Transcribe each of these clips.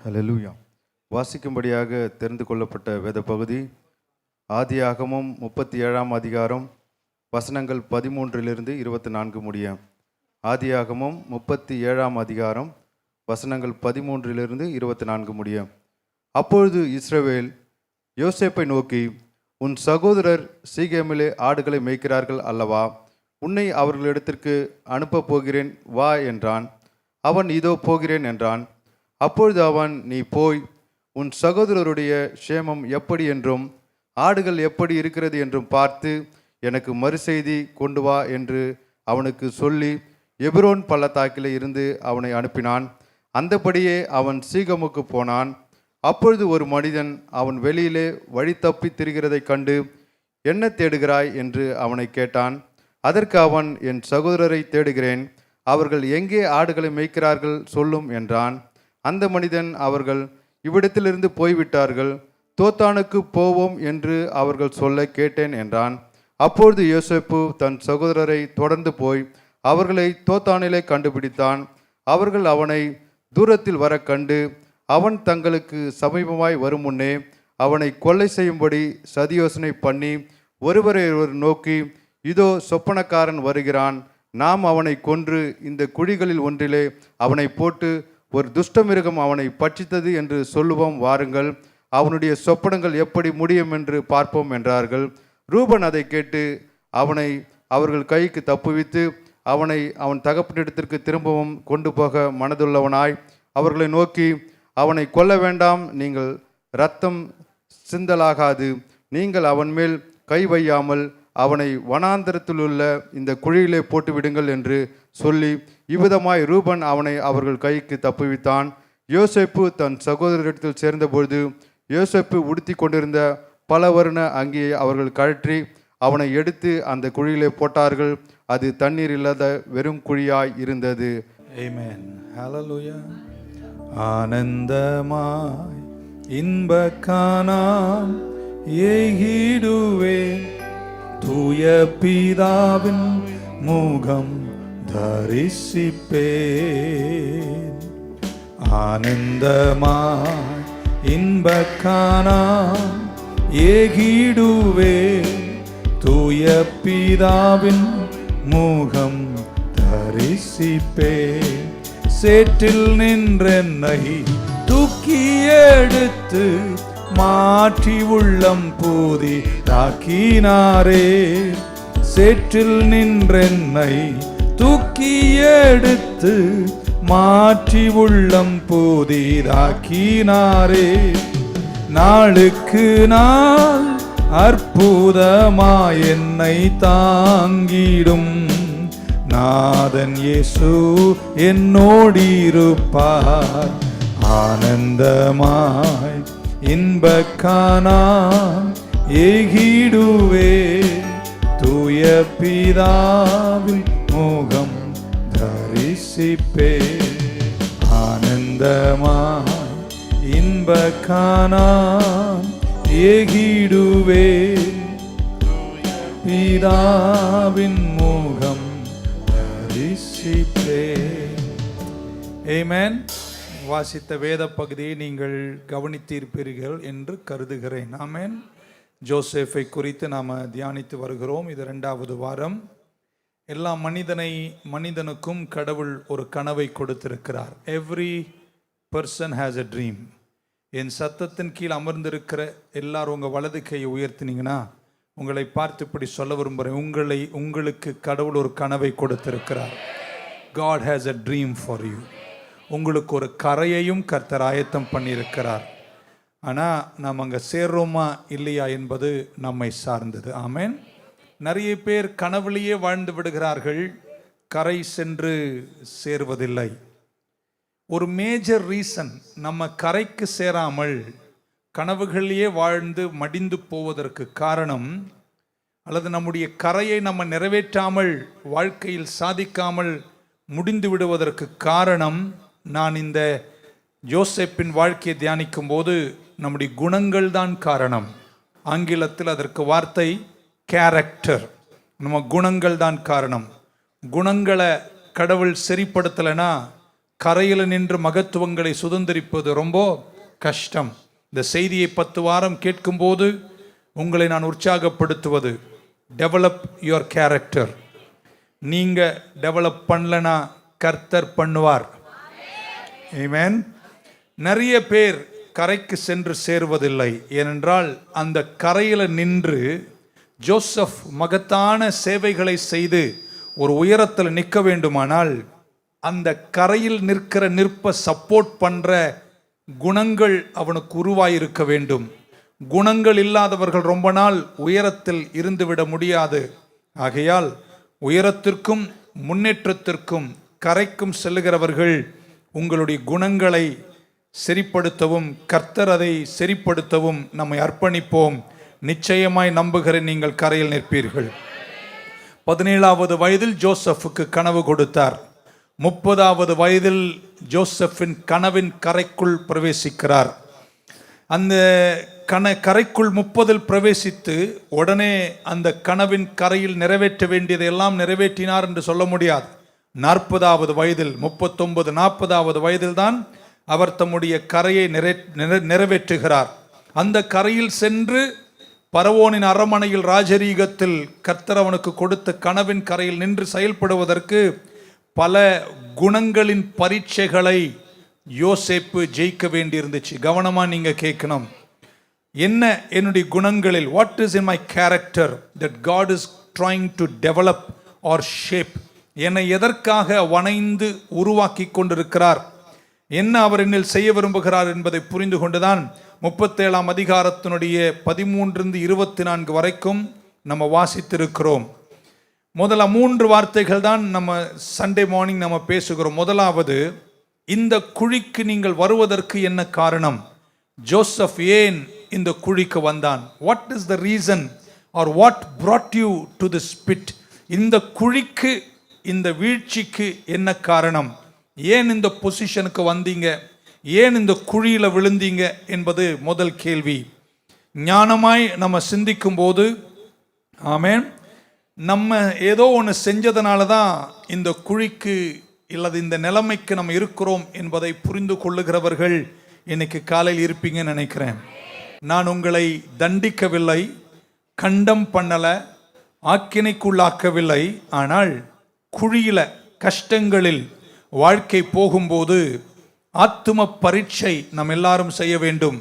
ஹல்லேலூயா. வாசிக்கும்படியாக தெரிந்து கொள்ளப்பட்ட வேத பகுதி ஆதியாகமம் 37ஆம் அதிகாரம் வசனங்கள் 13 24 முடிய. ஆதியாகமம் 37ஆம் அதிகாரம் வசனங்கள் 13 24 முடிய. அப்பொழுது இஸ்ரவேல் யோசேப்பை நோக்கி, உன் சகோதரர் சீகேமிலே ஆடுகளை மேய்க்கிறார்கள் அல்லவா, உன்னை அவர்களிடத்திற்கு அனுப்பப் போகிறேன் வா என்றான். அவன் இதோ போகிறேன் என்றான். அப்பொழுது அவன், நீ போய் உன் சகோதரருடைய சேமம் எப்படி என்றும் ஆடுகள் எப்படி இருக்கிறது என்றும் பார்த்து எனக்கு மறுசெய்தி கொண்டு வா என்று அவனுக்கு சொல்லி எபிரோன் பள்ளத்தாக்கிலே இருந்து அவனை அனுப்பினான். அந்தபடியே அவன் சீகமுக்கு போனான். அப்பொழுது ஒரு மனிதன் அவன் வெளியிலே வழி தப்பி திரிகிறதைக் கண்டு, என்ன தேடுகிறாய் என்று அவனை கேட்டான். அதற்கு அவன், என் சகோதரரை தேடுகிறேன், அவர்கள் எங்கே ஆடுகளை மேய்க்கிறார்கள் சொல்லும் என்றான். அந்த மனிதன், அவர்கள் இவ்விடத்திலிருந்து போய்விட்டார்கள், தோத்தானுக்கு போவோம் என்று அவர்கள் சொல்ல கேட்டேன் என்றான். அப்பொழுது யோசேப்பு தன் சகோதரரை தொடர்ந்து போய் அவர்களை தோத்தானிலே கண்டுபிடித்தான். அவர்கள் அவனை தூரத்தில் வர கண்டு அவன் தங்களுக்கு சமீபமாய் வரும் முன்னே அவனை கொலை செய்யும்படி சதியோசனை பண்ணி ஒருவரை நோக்கி, இதோ சொப்பனக்காரன் வருகிறான், நாம் அவனை கொன்று இந்த குழிகளில் ஒன்றிலே அவனை போட்டு ஒரு துஷ்டமிருகம் அவனை பட்சித்தது என்று சொல்லுவோம், வாருங்கள், அவனுடைய சொப்பனங்கள் எப்படி முடியும் என்று பார்ப்போம் என்றார்கள். ரூபன் அதை கேட்டு அவனை அவர்கள் கைக்கு தப்புவித்து அவனை அவன் தகப்பனிடத்திற்கு திரும்பவும் கொண்டு போக மனதுள்ளவனாய் அவர்களை நோக்கி, அவனை கொல்ல வேண்டாம், நீங்கள் இரத்தம் சிந்தலாகாது, நீங்கள் அவன் மேல் கை வையாமல் அவனை வனாந்தரத்திலுள்ள இந்த குழியிலே போட்டுவிடுங்கள் என்று சொல்லி இவ்விதமாய் ரூபன் அவனை அவர்கள் கைக்கு தப்புவித்தான். யோசேப்பு தன் சகோதரரிடத்தில் சேர்ந்தபொழுது யோசேப்பு உடுத்தி கொண்டிருந்த பல வர்ண அங்கியை அவர்கள் கழற்றி அவனை எடுத்து அந்த குழியிலே போட்டார்கள். அது தண்ணீர் இல்லாத வெறும் குழியாய் இருந்தது. ஆமென். ஹல்லேலூயா. ஆனந்தமாய் இன்பக்கானான் ஏகிடுவே, தூய பிதாவின் முகம் தரிசிப்பேன். ஆனந்தமாய் இன்பக்கானான் ஏகிடுவே, தூய பிதாவின் முகம் தரிசிப்பேன். சேற்றில் நின்றென்னை தூக்கி எடுத்து மாற்றி உள்ளம் பூதி தாக்கினாரே. சேற்றில் நின்றென்னை தூக்கி எடுத்து மாற்றி உள்ளம் பூதி தாக்கினாரே. நாளுக்கு நாள் அற்புதமாய் என்னை தாங்கிடும் நாதன் இயேசு என்னோடிருப்பார். ஆனந்தமாய் இன்பக்கானான் ஏகிடுவே, தூய பிதாவின் முகம் தரிசிப்பே. ஆனந்தமாய் இன்பக்கானான் ஏகிடுவே, பிதாவின் முகம் தரிசிப்பே. ஆமென். வாசித்த வேத பகுதியை நீங்கள் கவனித்திருப்பீர்கள் என்று கருதுகிறேன். ஆமென். ஜோசேஃபை குறித்து நாம் தியானித்து வருகிறோம். இது 2வது வாரம். எல்லா மனிதனுக்கும் கடவுள் ஒரு கனவை கொடுத்திருக்கிறார். Every person has a dream. என் சத்தத்தின் கீழ் அமர்ந்திருக்கிற எல்லாரும் உங்கள் வலது கையை உயர்த்தினீங்கன்னா உங்களை பார்த்து இப்படி சொல்ல விரும்புகிறேன், உங்களுக்கு கடவுள் ஒரு கனவை கொடுத்திருக்கிறார். God has a dream for you. உங்களுக்கு ஒரு கரையையும் கர்த்தர் ஆயத்தம் பண்ணியிருக்கிறார். ஆனால் நாம் அங்கே சேர்றோமா இல்லையா என்பது நம்மை சார்ந்தது. ஆமென். நிறைய பேர் கனவுலேயே வாழ்ந்து விடுகிறார்கள், கரை சென்று சேர்வதில்லை. ஒரு மேஜர் ரீசன் நம்ம கரைக்கு சேராமல் கனவுகளிலேயே வாழ்ந்து மடிந்து போவதற்கு காரணம், அல்லது நம்முடைய கரையை நம்ம நிறைவேற்றாமல் வாழ்க்கையில் சாதிக்காமல் முடிந்து விடுவதற்கு காரணம், நான் இந்த யோசேப்பின் வாழ்க்கையை தியானிக்கும் போது நம்முடைய குணங்கள் தான் காரணம். ஆங்கிலத்தில் அதற்கு வார்த்தை கேரக்டர். நம்ம குணங்கள் தான் காரணம். குணங்களை கடவுள் சரிப்படுத்தலைன்னா கரையில் நின்று மகத்துவங்களை சுதந்திரிப்பது ரொம்ப கஷ்டம். இந்த செய்தியை 10 வாரம் கேட்கும்போது உங்களை நான் உற்சாகப்படுத்துவது, டெவலப் யுவர் கேரக்டர். நீங்க டெவலப் பண்ணலனா கர்த்தர் பண்ணுவார். ஆமென். நிறைய பேர் கரைக்கு சென்று சேருவதில்லை. ஏனென்றால் அந்த கரையில் நின்று ஜோசப் மகத்தான சேவைகளை செய்து ஒரு உயரத்தில் நிற்க வேண்டுமானால் அந்த கரையில் நிற்ப சப்போர்ட் பண்ற குணங்கள் அவனுக்கு உருவாயிருக்க வேண்டும். குணங்கள் இல்லாதவர்கள் ரொம்ப நாள் உயரத்தில் இருந்துவிட முடியாது. ஆகையால் உயரத்திற்கும் முன்னேற்றத்திற்கும் கரைக்கும் செல்லுகிறவர்கள் உங்களுடைய குணங்களை சரிப்படுத்தவும் கர்த்தர் அதை சரிப்படுத்தவும் நம்மை அர்ப்பணிப்போம். நிச்சயமாய் நம்புகிறேன், நீங்கள் கரையில் நிற்பீர்கள். 17வது வயதில் ஜோசப்புக்கு கனவு கொடுத்தார். 30வது வயதில் ஜோசப்பின் கனவின் கரைக்குள் பிரவேசிக்கிறார். அந்த கரைக்குள் 30 பிரவேசித்து உடனே அந்த கனவின் கரையில் நிறைவேற்ற வேண்டியதையெல்லாம் நிறைவேற்றினார் என்று சொல்ல முடியாது. 40வது வயதில் 39 40வது வயதில் தான் அவர் தம்முடைய கரையை நிறைவேற்றுகிறார். அந்த கரையில் சென்று பரவோனின் அரமனையில் ராஜரீகத்தில் கர்த்தர் அவனுக்கு கொடுத்த கனவின் கரையில் நின்று செயல்படுவதற்கு பல குணங்களின் பரீட்சைகளை யோசேப்பு ஜெயிக்க வேண்டியிருந்துச்சு. கவனமா நீங்க கேட்கணும். என்ன என்னுடைய குணங்களில், what is in my character that God is trying to develop or shape, என்னை எதற்காக வணைந்து உருவாக்கி கொண்டிருக்கிறார், என்ன அவர் என்னில் செய்ய விரும்புகிறார் என்பதை புரிந்து கொண்டுதான் 37ஆம் அதிகாரத்தினுடைய 13-24 வரைக்கும் நம்ம வாசித்திருக்கிறோம். முதல்ல 3 வார்த்தைகள் தான் நம்ம சண்டே மார்னிங் நம்ம பேசுகிறோம். முதலாவது, இந்த குழிக்கு நீங்கள் வருவதற்கு என்ன காரணம்? ஜோசப் ஏன் இந்த குழிக்கு வந்தான்? What is the reason or what brought you to this pit? இந்த குழிக்கு, இந்த வீழ்ச்சிக்கு என்ன காரணம்? ஏன் இந்த பொசிஷனுக்கு வந்தீங்க? ஏன் இந்த குழியில விழுந்தீங்க என்பது முதல் கேள்வி. ஞானமாய் நம்ம சிந்திக்கும் போது, ஆமென், நம்ம ஏதோ ஒன்று செஞ்சதுனால தான் இந்த குழிக்கு இல்லது இந்த நிலைமைக்கு நம்ம இருக்கிறோம் என்பதை புரிந்து கொள்ளுகிறவர்கள் இன்னைக்கு காலையில் இருப்பீங்கன்னு நினைக்கிறேன். நான் உங்களை தண்டிக்கவில்லை, கண்டம் பண்ணல, ஆக்கினைக்குள்ளாக்கவில்லை. ஆனால் குழியில, கஷ்டங்களில் வாழ்க்கை போகும்போது ஆத்தும பரீட்சை நம்ம எல்லாரும் செய்ய வேண்டும்.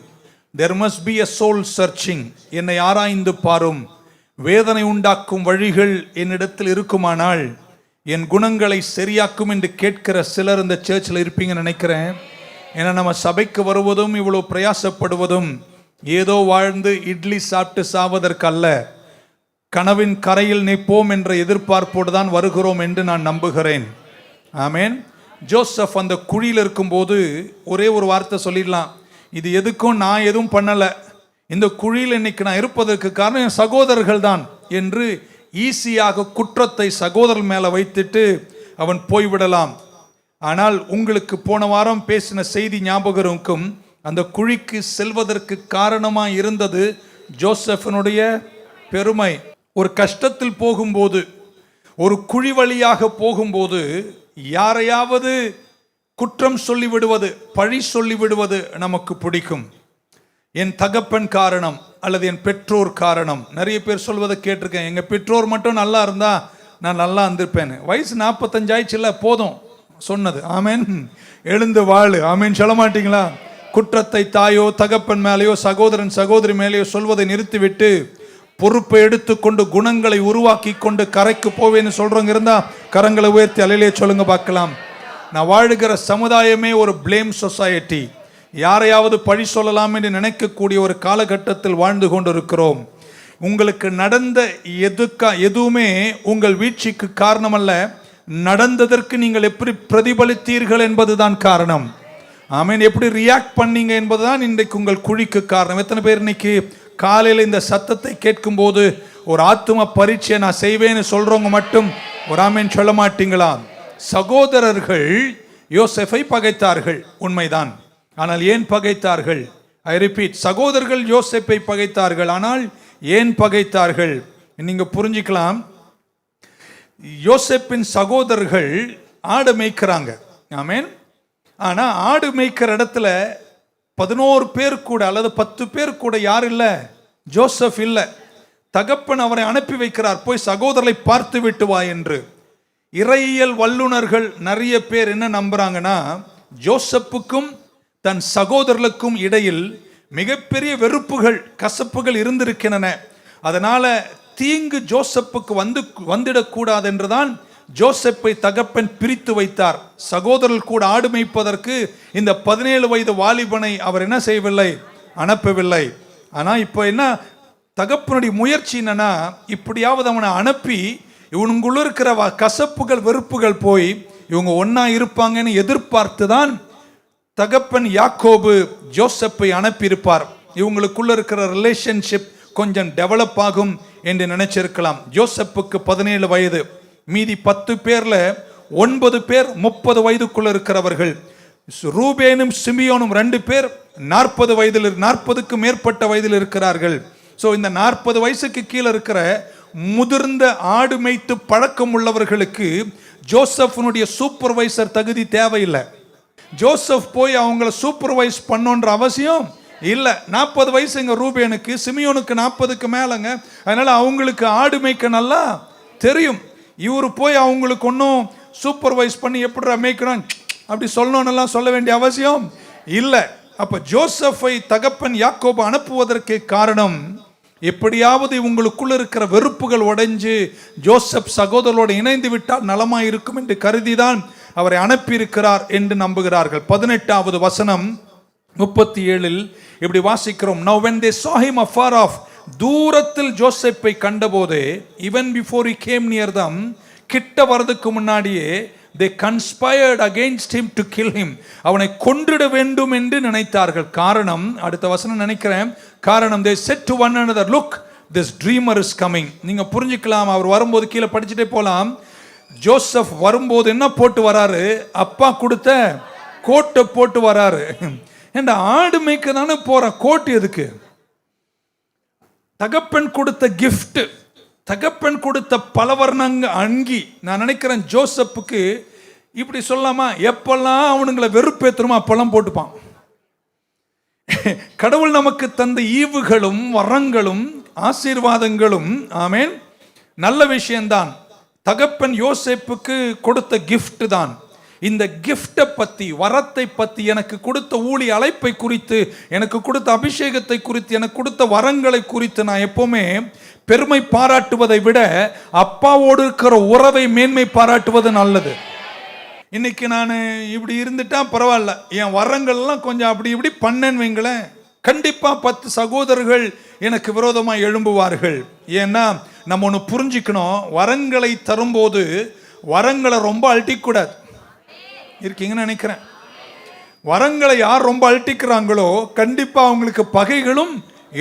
There must be a soul searching. என்னை ஆராய்ந்து பாரும். வேதனை உண்டாக்கும் வழிகள் என்னிடத்தில் இருக்குமானால் என் குணங்களை சரியாக்கும் என்று கேட்கிற சிலர் இந்த சர்ச்சில் இருப்பீங்கன்னு நினைக்கிறேன். ஏன்னா நம்ம சபைக்கு வருவதும் இவ்வளோ பிரயாசப்படுவதும் ஏதோ வாழ்ந்து இட்லி சாப்பிட்டு சாவதற்கு அல்ல, கனவின் கரையில் நிற்போம் என்ற எதிர்பார்ப்போடு தான் வருகிறோம் என்று நான் நம்புகிறேன். ஆமென். ஜோசப் அந்த குழியில் இருக்கும்போது ஒரே ஒரு வார்த்தை சொல்லிடலாம், இது எதுக்கும் நான் எதுவும் பண்ணலை, இந்த குழியில் இன்னைக்கு நான் இருப்பதற்கு காரணம் என் சகோதரர்கள் தான் என்று ஈஸியாக குற்றத்தை சகோதரர் மேலே வைத்துட்டு அவன் போய்விடலாம். ஆனால் உங்களுக்கு போன வாரம் பேசின செய்தி ஞாபகம் இருக்கும். அந்த குழிக்கு செல்வதற்கு காரணமாக இருந்தது ஜோசப்பினுடைய பெருமை. ஒரு கஷ்டத்தில் போகும்போது, ஒரு குழி வழியாக போகும்போது யாரையாவது குற்றம் சொல்லிவிடுவது, பழி சொல்லிவிடுவது நமக்கு பிடிக்கும். என் தகப்பன் காரணம் அல்லது என் பெற்றோர் காரணம். நிறைய பேர் சொல்வதை கேட்டிருக்கேன், எங்கள் பெற்றோர் மட்டும் நல்லா இருந்தா நான் நல்லா இருந்திருப்பேன். வயசு 45 ஆயிடுச்சுல, போதும் சொன்னது. ஆமேன். எழுந்து வாழு. ஆமேன் சொல்ல மாட்டீங்களா? குற்றத்தை தாயோ தகப்பன் மேலேயோ சகோதரன் சகோதரி மேலேயோ சொல்வதை நிறுத்திவிட்டு பொறுப்பை எடுத்துக்கொண்டு குணங்களை உருவாக்கி கொண்டு கரைக்கு போவேன்னு சொல்றவங்க இருந்தா கரங்களை உயர்த்தி அலையிலே சொல்லுங்க பார்க்கலாம். நான் வாழுகிற சமுதாயமே ஒரு பிளேம் சொசைட்டி. யாரையாவது பழி சொல்லலாம் என்று நினைக்கக்கூடிய ஒரு காலகட்டத்தில் வாழ்ந்து கொண்டிருக்கிறோம். உங்களுக்கு நடந்த எதுவுமே உங்கள் வீழ்ச்சிக்கு காரணம் அல்ல, நடந்ததற்கு நீங்கள் எப்படி பிரதிபலித்தீர்கள் என்பதுதான் காரணம். ஆமீன். எப்படி ரியாக்ட் பண்ணீங்க என்பதுதான் இன்றைக்கு உங்கள் குழிக்கு காரணம். எத்தனை பேர் இன்னைக்கு காலையில் இந்த சத்தத்தை கேட்கும் போது ஒரு ஆத்தும பரீட்சை நான் செய்வேன்னு சொல்றவங்க மட்டும் ஒரு ஆமீன் சொல்ல மாட்டீங்களா? சகோதரர்கள் யோசேப்பை பகைத்தார்கள், உண்மைதான். ஆனால் ஏன் பகைத்தார்கள்? ஐ ரிப்பீட், சகோதரர்கள் யோசேப்பை பகைத்தார்கள். ஆனால் ஏன் பகைத்தார்கள்? நீங்க புரிஞ்சுக்கலாம். யோசேப்பின் சகோதரர்கள் ஆடு மேய்க்கிறாங்க. ஆமென். ஆனா ஆடு மேய்க்கிற இடத்துல 11 பேர் கூட அல்லது 10 பேர் கூட யார் இல்லை? ஜோசப் இல்லை. தகப்பன் அவரை அனுப்பி வைக்கிறார், போய் சகோதரரை பார்த்து விட்டு வா என்று. இறையியல் வல்லுனர்கள் நிறைய பேர் என்ன நம்புறாங்கன்னா, ஜோசப்புக்கும் தன் சகோதரர்களுக்கும் இடையில் மிகப்பெரிய வெறுப்புகள், கசப்புகள் இருந்திருக்கின்றன. அதனால தீங்கு ஜோசப்புக்கு வந்துடக்கூடாது என்றுதான் ஜோசப்பை தகப்பன் பிரித்து வைத்தார். சகோதரர்கள் கூட ஆடு மேய்ப்பதற்கு இந்த 17 வயது வாலிபனை அவர் என்ன செய்யவில்லை? அனுப்பவில்லை. ஆனா இப்போ என்ன தகப்பனுடைய முயற்சி என்னன்னா, இப்படியாவது அவனை அனுப்பி இவனுக்குள்ள இருக்கிற கசப்புகள் வெறுப்புகள் போய் இவங்க ஒன்னா இருப்பாங்கன்னு எதிர்பார்த்து தான் தகப்பன் யாக்கோபு ஜோசப்பை அனுப்பியிருப்பார். இவங்களுக்குள்ள இருக்கிற ரிலேஷன்ஷிப் கொஞ்சம் டெவலப் ஆகும் என்று நினைச்சிருக்கலாம். ஜோசப்புக்கு 17 வயது, மீதி 10 பேர்ல 9 பேர் 30 வயதுக்குள்ள இருக்கிறவர்கள். ரூபேனும் சிமியோனும் 2 பேர் 40 வயதில் 40க்கு மேற்பட்ட வயதில் இருக்கிறார்கள். ஸோ இந்த 40 வயசுக்கு கீழே இருக்கிற முதிர்ந்த ஆடு மேய்த்து பழக்கம் உள்ளவர்களுக்கு ஜோசப்னுடைய சூப்பர்வைசர் தகுதி தேவையில்லை. ஜோசப் போய் அவங்கள சூப்பர்வைஸ் பண்ணோன்ற அவசியம் இல்லை. 40 வயசுங்க ரூபேனுக்கு, சிமியோனுக்கு 40க்கு மேலங்க. அதனால அவங்களுக்கு ஆடு மேய்க்க நல்லா தெரியும். இவர் போய் அவங்களுக்கு ஒன்றும் சூப்பர்வைஸ் பண்ணி எப்படி மேய்க்கணும் அப்படி சொல்லணும்னெல்லாம் சொல்ல வேண்டிய அவசியம் இல்லை. அப்ப ஜோசப்பை தகப்பன் யாக்கோபு அனுப்புவதற்கு காரணம், எப்படியாவது இவங்களுக்குள்ள இருக்கிற வெறுப்புகள் உடைஞ்சு ஜோசப் சகோதரரோடு இணைந்து விட்டால் நலமாய் இருக்கும் என்று கருதிதான் அவரை அனுப்பியிருக்கிறார் என்று நம்புகிறார்கள். 18வது வசனம் 37 இப்படி வாசிக்கிறோம். Now when they saw him afar off, தூரத்தில் ஜோசப்பை கண்டபோது, even before he came near them, கிட்ட வரதுக்கு முன்னாடியே they conspired against him to kill him, அவனை கொன்றிட வேண்டும் என்று நினைத்தார்கள். காரணம், அடுத்த வசனம் நினைக்கிறேன், காரணம் they said to one another, look, this dreamer is coming. நீங்க புரிஞ்சுக்கலாம், அவர் வரும்போது கீழே படிச்சுட்டே போலாம். ஜோசப் வரும்போது என்ன போட்டு வராரு? அப்பா கொடுத்த கோட்டை போட்டு வராரு. என்ற ஆடு மேய்க்க தானே போற, கோட்டு எதுக்கு? தகப்பன் கொடுத்த கிஃப்ட், தகப்பன் கொடுத்த பலவர்ணங்க அங்கி. நான் நினைக்கிறேன் ஜோசப்புக்கு இப்படி சொல்லாமா, எப்பெல்லாம் அவனுங்களை வெறுப்பேற்றுமோ அப்பெல்லாம் போட்டுப்பான். கடவுள் நமக்கு தந்த ஈவுகளும் வரங்களும் ஆசீர்வாதங்களும், ஆமேன், நல்ல விஷயம்தான். தகப்பன் யோசேப்புக்கு கொடுத்த கிஃப்ட் தான். இந்த கிஃப்டை பற்றி, வரத்தை பற்றி, எனக்கு கொடுத்த ஊழிய அழைப்பை குறித்து, எனக்கு கொடுத்த அபிஷேகத்தை குறித்து, எனக்கு கொடுத்த வரங்களை குறித்து நான் எப்பவுமே பெருமை பாராட்டுவதை விட அப்பாவோடு இருக்கிற உறவை மேன்மை பாராட்டுவது நல்லது. இன்னைக்கு நான் இப்படி இருந்துட்டா பரவாயில்ல, என் வரங்கள்லாம் கொஞ்சம் அப்படி இப்படி பண்ணேன்னு வைங்களேன், கண்டிப்பா 10 சகோதரர்கள் எனக்கு விரோதமாக எழும்புவார்கள். ஏன்னா நம்ம ஒன்று புரிஞ்சுக்கணும், வரங்களை தரும்போது வரங்களை ரொம்ப அழட்டிக்கூடாது. இருக்கீங்கன்னு நினைக்கிறேன். வரங்களை யார் ரொம்ப அழட்டிக்கிறாங்களோ கண்டிப்பா அவங்களுக்கு பகைகளும்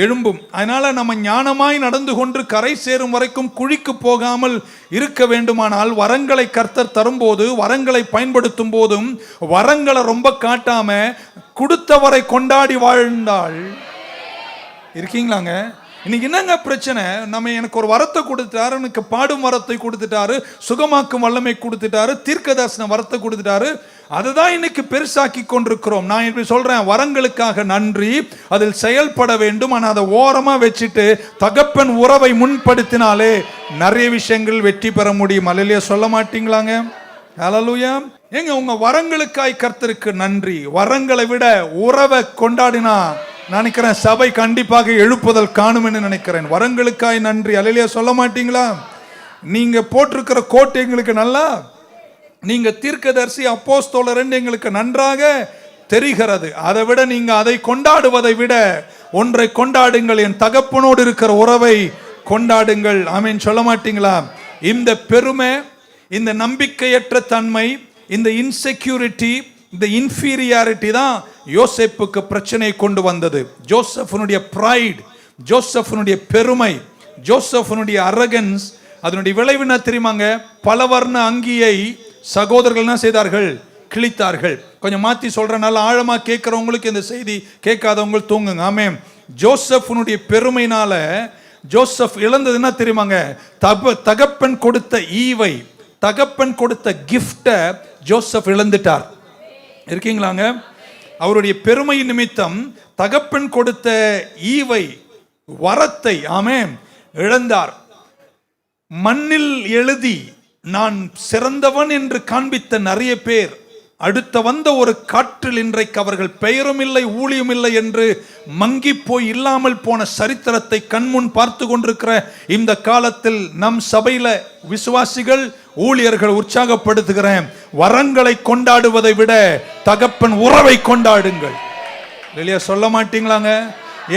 எழும்பும். அதனால நம்ம ஞானமாய் நடந்து கொண்டு கரை சேரும் வரைக்கும் குழிக்கு போகாமல் இருக்க வேண்டுமானால், வரங்களை கர்த்தர் தரும்போது, வரங்களை பயன்படுத்தும் போதும் வரங்களை ரொம்ப காட்டாம கொடுத்தவரை கொண்டாடி வாழ்ந்தாள். இருக்கீங்களாங்க? இன்னைக்கு என்னங்க பிரச்சனை? நம்ம எனக்கு ஒரு வரத்தை கொடுத்துட்டாரு, எனக்கு பாடும் வரத்தை கொடுத்துட்டாரு, சுகமாக்கும் வல்லமை கொடுத்துட்டாரு, தீர்க்கதரிசன வரத்தை கொடுத்துட்டாரு, அதுதான் இன்னைக்கு பெருசாக்கி கொண்டிருக்கிறோம். நான் இப்படி சொல்றேன், வரங்களுக்காக நன்றி, அதில் செயல்பட வேண்டும். ஆனால் அதை ஓரமா வச்சுட்டு தகப்பன் உறவை முன்படுத்தினாலே நிறைய விஷயங்கள் வெற்றி பெற முடியும். அல்லேலூயா சொல்ல மாட்டீங்களாங்க? அல்லேலூயா. ஏங்க, உங்க வரங்களுக்காய் கர்த்தருக்கு நன்றி. வரங்களை விட உறவை கொண்டாடினா நினைக்கிறேன் சபை கண்டிப்பாக எழுப்புதல் காணும் என்று நினைக்கிறேன். வரங்களுக்காய் நன்றி. அல்லேலூயா சொல்ல மாட்டீங்களா? நீங்க போட்டிருக்கிற கோட் எங்களுக்கு நல்லா, நீங்க தீர்க்கதரிசி அப்போஸ்தலர் என்று எங்களுக்கு நன்றாக தெரிகிறது. அதை விட நீங்க அதை கொண்டாடுவதை விட ஒன்றை கொண்டாடுங்கள், என் தகப்பனோடு இருக்கிற உறவை கொண்டாடுங்கள். ஆமீன் சொல்ல மாட்டீங்களா? இந்த பெருமை, இந்த நம்பிக்கையற்ற தன்மை, இந்த இன்செக்யூரிட்டி, இந்த இன்ஃபீரியாரிட்டி தான் யோசேப்புக்கு பிரச்சனை கொண்டு வந்தது. ஜோசப்னுடைய பிரைட், ஜோசப்னுடைய பெருமை, ஜோசப்னுடைய அரகன்ஸ், அதனுடைய விளைவு என்ன தெரியுமாங்க? பலவர்ண அங்கியை சகோதரர்கள் என்ன செய்தார்கள்? கிழித்தார்கள். கொஞ்சம் மாற்றி சொல்கிறேன், நல்லா ஆழமாக கேட்குறவங்களுக்கு இந்த செய்தி, கேட்காதவங்க தூங்குங்க. ஆமென். ஜோசப்னுடைய பெருமைனால ஜோசப் இழந்தது என்ன தெரியுமாங்க? தகப்பன் கொடுத்த ஈவை, தகப்பன் கொடுத்த கிஃப்டை ஜோசப் இழந்துட்டார். இருக்கீங்களாங்க? அவருடைய பெருமை நிமித்தம் தகப்பன் கொடுத்த ஈவை, வரத்தை ஆமென் இழந்தார். மண்ணில் எழுதி நான் சிறந்தவன் என்று காண்பித்த நிறைய பேர் அடுத்த வந்த ஒரு காற்றில் இன்றைக்கு அவர்கள் பெயரும் இல்லை ஊழியம் இல்லை என்று மங்கி போய் இல்லாமல் போன சரித்திரத்தை கண்முன் பார்த்து கொண்டிருக்கிற இந்த காலத்தில் நம் சபையில விசுவாசிகள் ஊழியர்கள் உற்சாகப்படுத்துகிறேன், வரங்களை கொண்டாடுவதை விட தகப்பன் உறவை கொண்டாடுங்கள். இல்லையா? சொல்ல மாட்டீங்களாங்க?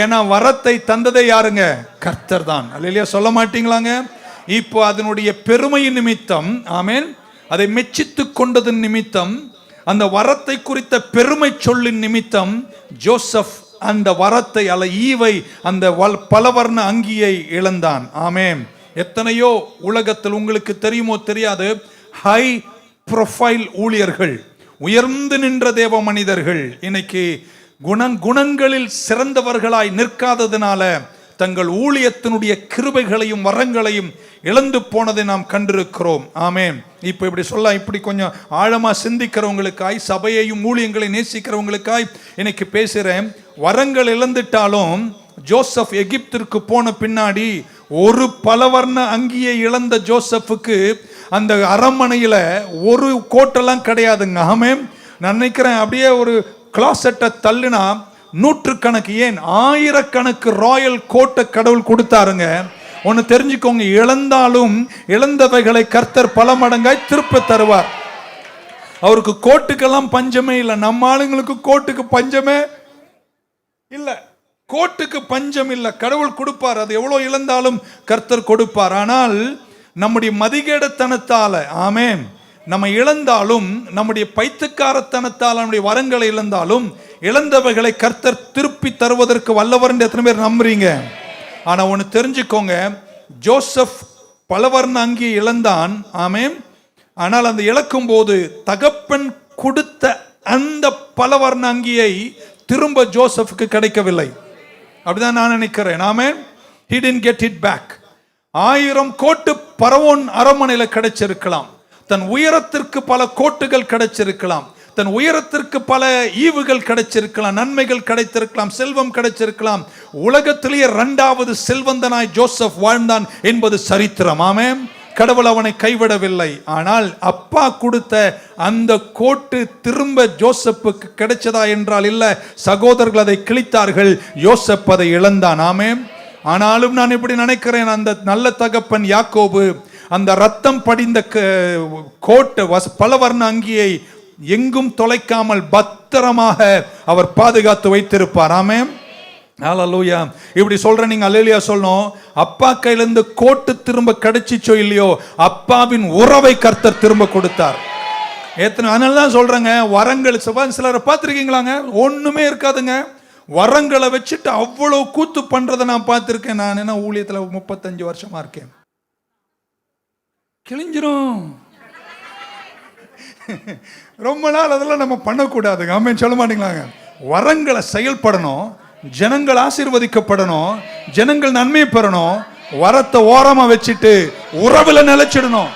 ஏன்னா வரத்தை தந்ததே யாருங்க? கர்த்தர் தான். இல்லையா? சொல்ல மாட்டீங்களாங்க? இப்போ அதனுடைய பெருமையின் நிமித்தம் ஆமென், அதை மெச்சித்து கொண்டதன் நிமித்தம், அந்த வரத்தை குறித்த பெருமை சொல்லின் நிமித்தம் ஜோசப் அந்த வரத்தை அல்ல ஈவை, அந்த பலவர்ண அங்கியை இழந்தான். ஆமென். எத்தனையோ உலகத்தில் உங்களுக்கு தெரியுமோ தெரியாது, ஹை ப்ரொஃபைல் ஊழியர்கள், உயர்ந்து நின்ற தேவ மனிதர்கள் இன்னைக்கு குணங்களில் சிறந்தவர்களாய் நிற்காததினால தங்கள் ஊழியத்தினுடைய கிருபைகளையும் வரங்களையும் இழந்து போனதை நாம் கண்டிருக்கிறோம். ஆமென். இப்போ இப்படி சொல்ல, இப்படி கொஞ்சம் ஆழமா சிந்திக்கிறவங்களுக்காய், சபையையும் ஊழியங்களை நேசிக்கிறவங்களுக்காய் இன்னைக்கு பேசுறேன். வரங்கள் இழந்துட்டாலும் ஜோசப் எகிப்திற்கு போன பின்னாடி ஒரு பலவர்ண அங்கியை இழந்த ஜோசப்புக்கு அந்த அரண்மனையில ஒரு கோட்டெல்லாம் கிடையாதுங்க. ஆமென். நான் நினைக்கிறேன் அப்படியே ஒரு கிளாசெட்டை தள்ளினா நூற்றுக்கணக்கு, ஏன் ஆயிரக்கணக்கு ராயல் கோட்டை கடவுள் கொடுத்தாருங்க. ஒன்னு தெரிஞ்சுக்கோங்க, இழந்தாலும் இழந்தவைகளை கர்த்தர் பல மடங்காய் திருப்ப தருவார். அவருக்கு கோட்டுக்கெல்லாம் பஞ்சமே இல்லை. நம்ம ஆளுங்களுக்கு கோட்டுக்கு பஞ்சமே இல்லை, கோட்டுக்கு பஞ்சம் இல்லை. கடவுள் கொடுப்பார், அது எவ்வளவு இழந்தாலும் கர்த்தர் கொடுப்பார். ஆனால் நம்முடைய மதிகேடத்தனத்தால ஆமென் நம்ம இழந்தாலும், நம்முடைய பைத்துக்காரத்தனத்தால் நம்முடைய வரங்களை இழந்தாலும், இழந்தவைகளை கர்த்தர் திருப்பி தருவதற்கு வல்லவர் என்று எத்தனை பேர் நம்புறீங்க? ஆனா ஒன்னு தெரிஞ்சுக்கோங்க, ஜோசப் பலவர்ண அங்கியை இழந்தான். ஆமென். ஆனால் அந்த இழக்கும் போது தகப்பன் கொடுத்த அந்த பலவர்ண அங்கியை திரும்ப ஜோசப்புக்கு கிடைக்கவில்லை. அப்படிதான் நான் நினைக்கிறேன். ஆமென். He didn't get it back. 1000 கோட்டு பரவோன் அரண்மனையில கிடைச்சிருக்கலாம், தன் உயரத்திற்கு பல கோட்டுகள் கிடைச்சிருக்கலாம், தன் உயரத்திற்கு பல ஈவுகள் கிடைச்சிருக்கலாம், நன்மைகள் கிடைத்திருக்கலாம், செல்வம் கிடைச்சிருக்கலாம். உலகத்திலேயே 2வது செல்வந்தனாய் ஜோசப் வாழ்ந்தான் என்பது சரித்திரம். ஆமென். கடவுள் அவனை கைவிடவில்லை. ஆனால் அப்பா கொடுத்த அந்த கோட்டு திரும்ப ஜோசப்புக்கு கிடைச்சதா என்றால் இல்ல, சகோதரர்கள் அதை கிழித்தார்கள், யோசப் அதை இழந்தான். ஆமென். ஆனாலும் நான் இப்படி நினைக்கிறேன், அந்த நல்ல தகப்பன் யாக்கோபு அந்த ரத்தம் படிந்த கோட்டை பலவர்ண அங்கியை எங்கும் தொலைக்காமல் பத்திரமாக அவர் பாதுகாத்து வைத்திருப்பார். ஆமென். ஹல்லேலூயா. இப்படி சொல்ற நீங்க அல்லேலூயா சொல்லணும். அப்பா கையிலிருந்து கோட்டு திரும்ப கிடைச்சிச்சோ இல்லையோ, அப்பாவின் உறவை கர்த்தர் திரும்ப கொடுத்தார். அதனால தான் சொல்றேங்க, வரங்கள் சிலரை பார்த்துருக்கீங்களாங்க, ஒண்ணுமே இருக்காதுங்க, வரங்களை வச்சுட்டு அவ்வளவு கூத்து பண்றதை நான் பார்த்திருக்கேன். நான் என்ன ஊழியத்துல 35 வருஷமா இருக்கேன். கிழிஞ்சிரும் ரொம்ப நாள். அதெல்லாம் நம்ம பண்ணக்கூடாதுங்க. ஆமென். சொல்ல மாட்டீங்களாங்க? வரங்களை செயல்படணும், ஜனங்கள் ஆசீர்வதிக்கப்படணும், ஜனங்கள் நன்மை பெறணும். வரத்தை ஓரமா வச்சுட்டு உறவுல நிலைச்சிடணும்.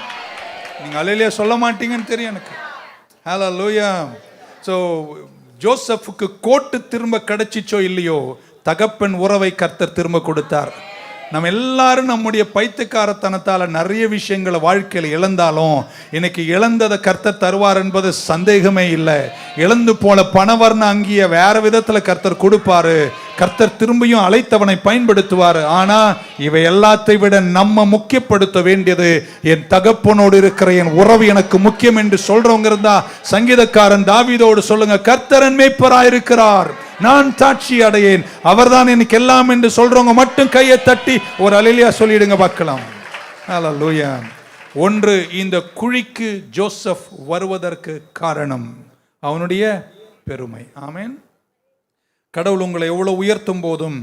நீங்க அல்லேலூயா சொல்ல மாட்டீங்கன்னு தெரியும் எனக்கு. ஹல்லேலூயா. சோ ஜோசப்புக்கு கோட்டு திரும்ப கிடைச்சிச்சோ இல்லையோ, தகப்பன் உறவை கர்த்தர் திரும்ப கொடுத்தார். நம்ம எல்லாரும் நம்முடைய பைத்துக்காரத்தனத்தால நிறைய விஷயங்களை வாழ்க்கையில் இழந்தாலும் இன்னைக்கு இழந்ததை கர்த்தர் தருவார் என்பது சந்தேகமே இல்லை. இழந்து போல பணவர்ண அங்கிய வேற விதத்துல கர்த்தர் கொடுப்பாரு. கர்த்தர் திரும்பியும் அழைத்தவனை பயன்படுத்துவார். ஆனா இவை எல்லாத்தை விட நம்ம முக்கியப்படுத்த வேண்டியது என் தகப்பனோடு இருக்கிற என் உறவு எனக்கு முக்கியம் என்று சொல்றவங்க இருந்தா சங்கீதக்காரன் தாவீதோடு சொல்லுங்க, கர்த்தரன் மேய்ப்பராயிருக்கிறார், நான் சாட்சி அடையேன், அவர்தான் எனக்கு எல்லாம் என்று சொல்றவங்க மட்டும் கையை தட்டி ஒரு அல்லேலூயா சொல்லிடுங்க பார்க்கலாம். ஹல்லேலூயா. ஒன்று, இந்த குழிக்கு ஜோசப் வருவதற்கு காரணம் அவனுடைய பெருமை. ஆமென். கடவுள் உங்களை எவ்வளவு உயர்த்தும் போதும்,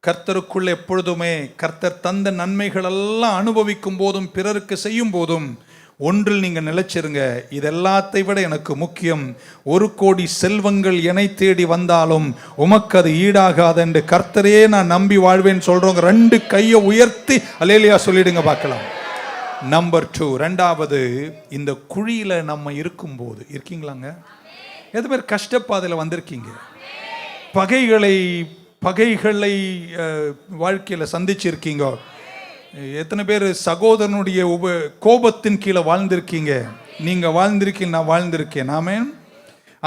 கர்த்தருக்குள்ள எப்பொழுதுமே கர்த்தர் தந்த நன்மைகள் எல்லாம் அனுபவிக்கும் போதும், பிறருக்கு செய்யும் போதும் ஒன்றில் நீங்க நிலைச்சிருங்க, இதெல்லாத்தை விட எனக்கு முக்கியம், 1 கோடி செல்வங்கள் என்னை தேடி வந்தாலும் உமக்கு அது ஈடாகாது என்று கர்த்தரையே நான் நம்பி வாழ்வேன் சொல்றவங்க 2 கையை உயர்த்தி அல்லேலூயா சொல்லிடுங்க பார்க்கலாம். நம்பர் 2, 2வது, இந்த குழியில நம்ம இருக்கும்போது, இருக்கீங்களாங்க? எத்தனை பேர் கஷ்டப்பாதையில் வந்திருக்கீங்க? பகைகளை வாழ்க்கையில் சந்திச்சிருக்கீங்க? எத்தனை பேர் சகோதரனுடைய கோபத்தின் கீழே வாழ்ந்திருக்கீங்க? நீங்கள் வாழ்ந்திருக்கீங்க, நான் வாழ்ந்திருக்கேன். ஆமென்.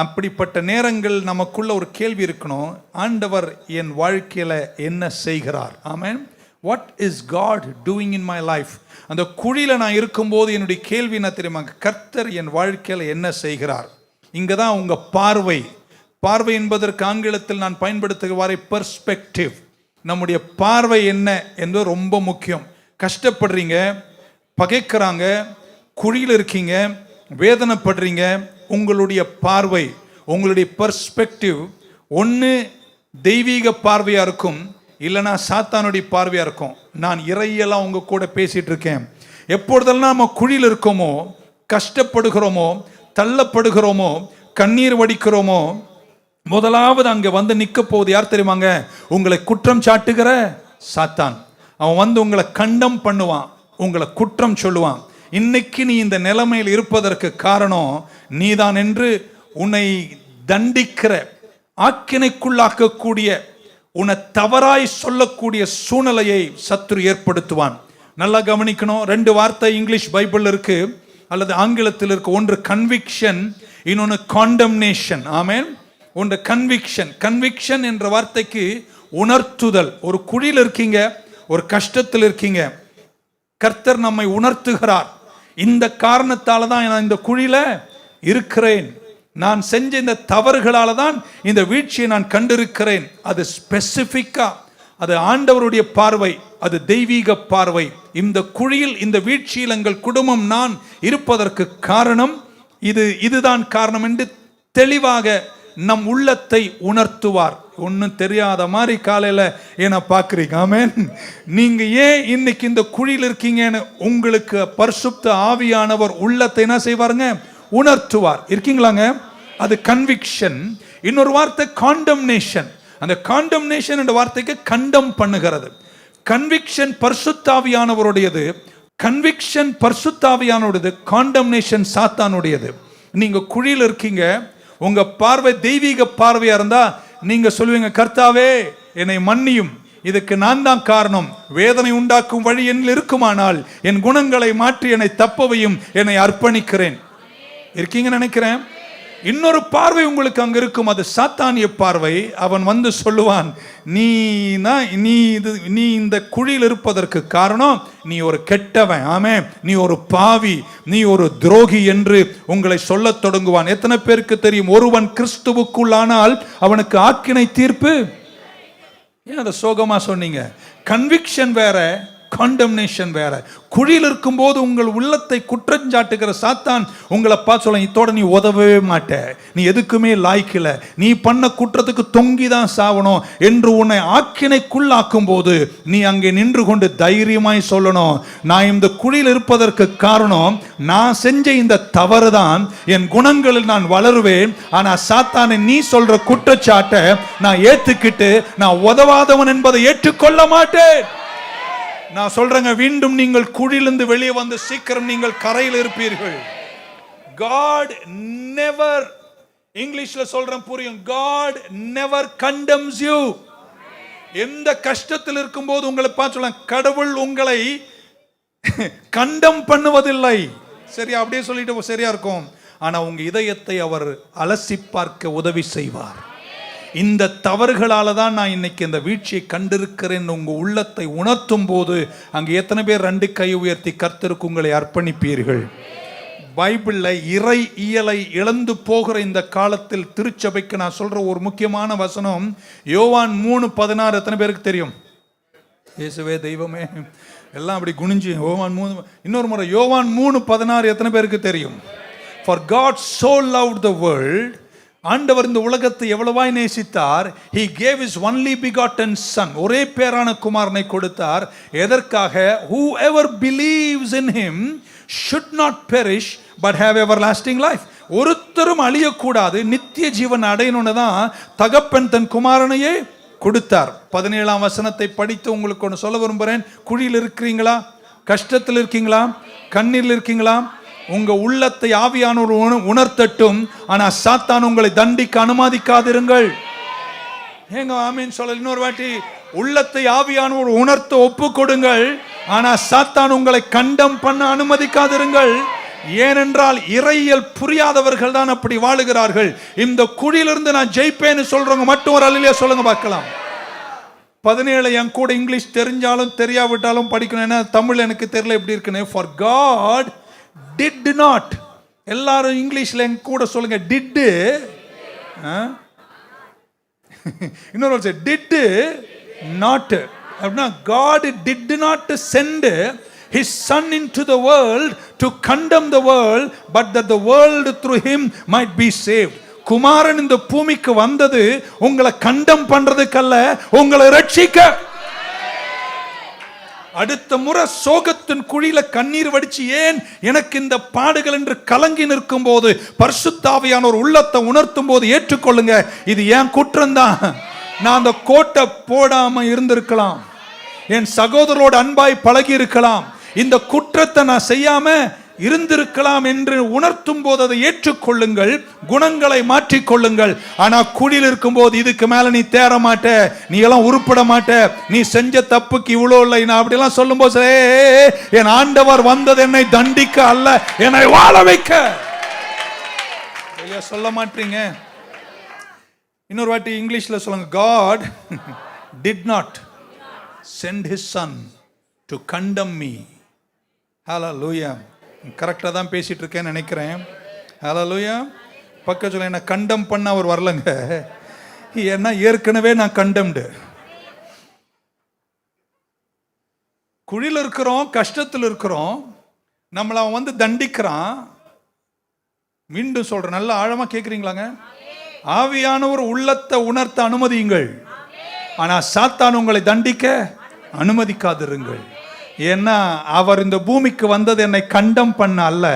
அப்படிப்பட்ட நேரங்கள் நமக்குள்ள ஒரு கேள்வி இருக்கணும், ஆண்டவர் என் வாழ்க்கையில் என்ன செய்கிறார்? Amen. What is God doing in my life? அந்த குழியில் நான் இருக்கும்போது என்னுடைய கேள்வி என்ன தெரியுமா? கர்த்தர் என் வாழ்க்கையில் என்ன செய்கிறார்? இங்கே தான் உங்கள் பார்வை என்பதற்கு ஆங்கிலத்தில் நான் பயன்படுத்துகிற பெர்ஸ்பெக்டிவ். நம்முடைய பார்வை என்ன என்பது ரொம்ப முக்கியம். கஷ்டப்படுறீங்க, பகைக்கிறாங்க, குழியில் இருக்கீங்க, வேதனைப்படுறீங்க. உங்களுடைய பார்வை, உங்களுடைய பெர்ஸ்பெக்டிவ் ஒன்று தெய்வீக பார்வையாக இருக்கும், இல்லைனா சாத்தானுடைய பார்வையாக இருக்கும். நான் இறையெல்லாம் உங்க கூட பேசிட்டு இருக்கேன். எப்பொழுதெல்லாம் நம்ம குழியில் இருக்கோமோ, கஷ்டப்படுகிறோமோ, தள்ளப்படுகிறோமோ, கண்ணீர் வடிக்கிறோமோ, முதலாவது அங்கே வந்து நிற்க போகுது யார் தெரியுமாங்க? உங்களை குற்றம் சாட்டுகிற சாத்தான். அவன் வந்து உங்களை கண்டம் பண்ணுவான், உங்களை குற்றம் சொல்லுவான். இன்னைக்கு நீ இந்த நிலைமையில் இருப்பதற்கு காரணம் நீதான் என்று உன்னை தண்டிக்கிற, ஆக்கினைக்குள்ளாக்கக்கூடிய, உன்னை தவறாய் சொல்லக்கூடிய சூழ்நிலையை சத்துரு ஏற்படுத்துவான். நல்லா கவனிக்கணும். 2 வார்த்தை இங்கிலீஷ் பைபிள் இருக்கு அல்லது ஆங்கிலத்தில் இருக்கு. ஒன்று கன்விக்ஷன், இன்னொன்று காண்டம்னேஷன். ஆமென். ஒன்று கன்விக்ஷன் என்ற வார்த்தைக்கு உணர்த்துதல். ஒரு குழியில் இருக்கீங்க, ஒரு கஷ்டத்தில் இருக்கீங்க, கர்த்தர் நம்மை உணர்த்துகிறார். இந்த காரணத்தால தான் நான் இந்த குழியில இருக்கிறேன், நான் செஞ்ச இந்த தவறுகளால தான் இந்த வீழ்ச்சியை நான் கண்டிருக்கிறேன். அது ஸ்பெசிஃபிக்கா, அது ஆண்டவருடைய பார்வை, அது தெய்வீக பார்வை. இந்த குழியில், இந்த வீழ்ச்சியில் எங்கள் குடும்பம், நான் இருப்பதற்கு காரணம் இதுதான் காரணம் என்று தெளிவாக நம் உள்ளத்தை உணர்த்துவார். ஒன்றும் தெரியாத மாதிரி காலையில் ஏன்னா பார்க்குறீங்க. ஆமென். நீங்கள் ஏன் இன்னைக்கு இந்த குழியில் இருக்கீங்கன்னு உங்களுக்கு பரிசுத்த ஆவியானவர் உள்ளத்தை என்ன செய்வாருங்க? உணர்த்துவார். இருக்கீங்களாங்க? அது கன்விக்ஷன். இன்னொரு வார்த்தை காண்டம்னேஷன். அந்த காண்டம்னேஷன் என்ற வார்த்தைக்கு கண்டம் பண்ணுகிறது. கன்விக்ஷன் பரிசுத்தாவியானவருடையது, கன்விக்ஷன் பரிசுத்தாவியானவருடையது, காண்டம்னேஷன் சாத்தானுடையது. நீங்க குழியில் இருக்கீங்க, உங்க பார்வை தெய்வீக பார்வையா இருந்தா நீங்க சொல்லுவீங்க, கர்த்தாவே என்னை மன்னியும், இதுக்கு நான் தான் காரணம், வேதனை உண்டாக்கும் வழி என்னில் இருக்குமானால் என் குணங்களை மாற்றி என்னை தப்பவையும், என்னை அர்ப்பணிக்கிறேன். இருக்கீங்கன்னு நினைக்கிறேன். இன்னொரு பார்வை உங்களுக்கு அங்க இருக்கும், அது சாத்தானிய பார்வை. அவன் வந்து சொல்லுவான், நீ இந்த குழியில் இருப்பதற்கு காரணம் நீ ஒரு கெட்டவன், ஆமே, நீ ஒரு பாவி, நீ ஒரு துரோகி என்று உங்களை சொல்லத் தொடங்குவான். எத்தனை பேருக்கு தெரியும், ஒருவன் கிறிஸ்துவுக்குள்ளானால் அவனுக்கு ஆக்கினை தீர்ப்பு? ஏன் அதை சோகமா சொன்னீங்க? கன்விக்ஷன் வேற, காண்டம்னேஷன் வேற. குழியில் இருக்கும்போது உங்கள் உள்ளத்தை குற்றஞ்சாட்டுகிற சாத்தான் உங்களை பார்த்து சொல்ல, இதோட நீ உதவவே மாட்ட, நீ எதுக்குமே லாய்க்கல, நீ பண்ண குற்றத்துக்கு தொங்கி தான் சாவணும் என்று உன்னை ஆக்கினைக்குள்ளாக்கும் போது நீ அங்கே நின்று கொண்டு தைரியமாய் சொல்லணும், நான் இந்த குழியில் இருப்பதற்கு காரணம் நான் செஞ்ச இந்த தவறு தான், என் குணங்களில் நான் வளருவேன். ஆனா சாத்தானை நீ சொல்ற குற்றச்சாட்டை நான் ஏத்துக்கிட்டு நான் உதவாதவன் என்பதை ஏற்றுக்கொள்ள மாட்டேன். நான் சொல்றேங்க, மீண்டும் நீங்கள் குழியிலிருந்து வெளியே வந்து சீக்கிரம் நீங்கள் கரையில் இருப்பீர்கள். God never, இங்கிலீஷ்ல சொல்றேன் புரியும், God never condemns you. எந்த கஷ்டத்தில் இருக்கும்போது உங்களை பார்த்து சொல்ல, கடவுள் உங்களை கண்டம் பண்ணுவதில்லை. சரியா? அப்படியே சொல்லிட்டு சரியா இருக்கும். ஆனா உங்க இதயத்தை அவர் அலசி பார்க்க உதவி செய்வார். இந்த தவறுகளால தான் நான் இன்னைக்கு இந்த வீழ்ச்சியை கண்டிருக்கிறேன் உங்க உள்ளத்தை உணர்த்தும் போது அங்க எத்தனை பேர் 2 கை உயர்த்தி கர்த்தருக்கு உங்களை அர்ப்பணிப்பீர்கள்? பைபிள்ல இறை இயலை இழந்து போகிற இந்த காலத்தில் திருச்சபைக்கு நான் சொல்ற ஒரு முக்கியமான வசனம் யோவான் 3:16. எத்தனை பேருக்கு தெரியும்? இயேசுவே தெய்வமே, எல்லாம் அப்படி குனிஞ்சு யோவான் 3. இன்னொரு முறை யோவான் 3:16 எத்தனை பேருக்கு தெரியும்? For God so loved the world, ஆண்டவர் இந்த உலகத்தை எவ்வளவாய் நேசித்தார், he gave his only begotten son, ஒரே பேரான குமாரனை கொடுத்தார். எதற்காக? whoever believes in him should not perish but have everlasting life. ஒருத்தரும் அழியக்கூடாது, நித்திய ஜீவன் அடையணும்னு தான் தகப்பன் தன் குமாரனையே கொடுத்தார். 17ஆம் வசனத்தை படித்து உங்களுக்கு ஒன்று சொல்ல விரும்புகிறேன். குழியில் இருக்கிறீங்களா? கஷ்டத்தில் இருக்கீங்களா? கண்ணீரில் இருக்கீங்களா? உங்க உள்ளத்தை ஆவியானவர் உணர்த்தட்டும். ஆனா சாத்தான் உங்களை தண்டிக்க அனுமதிக்காதிருங்கள். ஏங்க ஆமீன் சொல்ல. இன்னொரு வாட்டி, உள்ளத்தை ஆவியானவர் உணர்த்த ஒப்பு கொடுங்கள். ஆனா சாத்தான் உங்களை கண்டம் பண்ண அனுமதிக்காதிருங்கள். ஏனென்றால் இறையியல் புரியாதவர்கள் தான் அப்படி வாழுகிறார்கள். இந்த குழியிலிருந்து நான் ஜெயிப்பேன்னு சொல்றவங்க மட்டும் ஒரு அல்லேலூயா சொல்லுங்க பார்க்கலாம். 17 என் கூட இங்கிலீஷ் தெரிஞ்சாலும் தெரியாவிட்டாலும் படிக்கணும். ஏன்னா தமிழ் எனக்கு தெரியல எப்படி இருக்குன்னு. For God did not. எல்லாரும் இங்கிலீஷ்ல என் கூட சொல்லுங்க, டிட். இன்னொரு டிட் நாட் அப்படின்னா, God did not send his son into the world to condemn the world, but that the world through him might be saved. குமாரன் இந்த பூமிக்கு வந்தது உங்களை கண்டம் பண்றதுக்கல்ல, உங்களை ரட்சிக்க. அடுத்த முறை சோகத்தின் குழியில கண்ணீர் வடிச்சு ஏன் எனக்கு இந்த பாடுகள் என்று கலங்கி நிற்கும் போது பரிசுத்த ஆவியானவர் உள்ளத்தை உணர்த்தும் போது ஏற்றுக்கொள்ளுங்க, இது ஏன் குற்றம்தான். நான் அந்த கோட்டை போடாம இருந்திருக்கலாம், என் சகோதரரோடு அன்பாய் பழகி இருக்கலாம், இந்த குற்றத்தை நான் செய்யாம இருந்திருக்கலாம் என்று உணர்த்தும் போது அதை ஏற்றுக்கொள்ளுங்கள், குணங்களை மாற்றிக்கொள்ளுங்கள். ஆனா குழியில் இருக்கும் போது இதுக்கு மேல நீ தேற மாட்ட, நீ எல்லாம் உருப்பட மாட்ட, நீ செஞ்ச தப்புக்கு இவ்வளோ இல்லை, நான் அப்படிலாம் சொல்லும் போது என் ஆண்டவர் வந்தது என்னை தண்டிக்க அல்ல, என்னை வாழ வைக்க. சொல்ல மாட்டீங்க. இன்னொரு வாட்டி இங்கிலீஷ்ல சொல்லுங்க, God did not send his son to condemn me. Hallelujah. கரெக்டாக தான் பேசிட்டு இருக்கேன்னு நினைக்கிறேன். Hallelujah. பக்க சொல்ல, என்ன கண்டம் பண்ண அவர் வரலங்க, ஏன்னா ஏற்கனவே நான் கண்டம்டு. குழியில் இருக்கிறோம், கஷ்டத்தில் இருக்கிறோம், நம்மளை அவன் வந்து தண்டிக்கிறான். மீண்டும் சொல்றேன், நல்லா ஆழமா கேட்குறீங்களாங்க? ஆவியானவர் உள்ளத்தை உணர்த்த அனுமதியுங்கள், ஆனா சாத்தான் உங்களை தண்டிக்க அனுமதிக்காதிருங்கள். ஏன்னா அவர் இந்த பூமிக்கு வந்தது என்னை கண்டம் பண்ண அல்ல,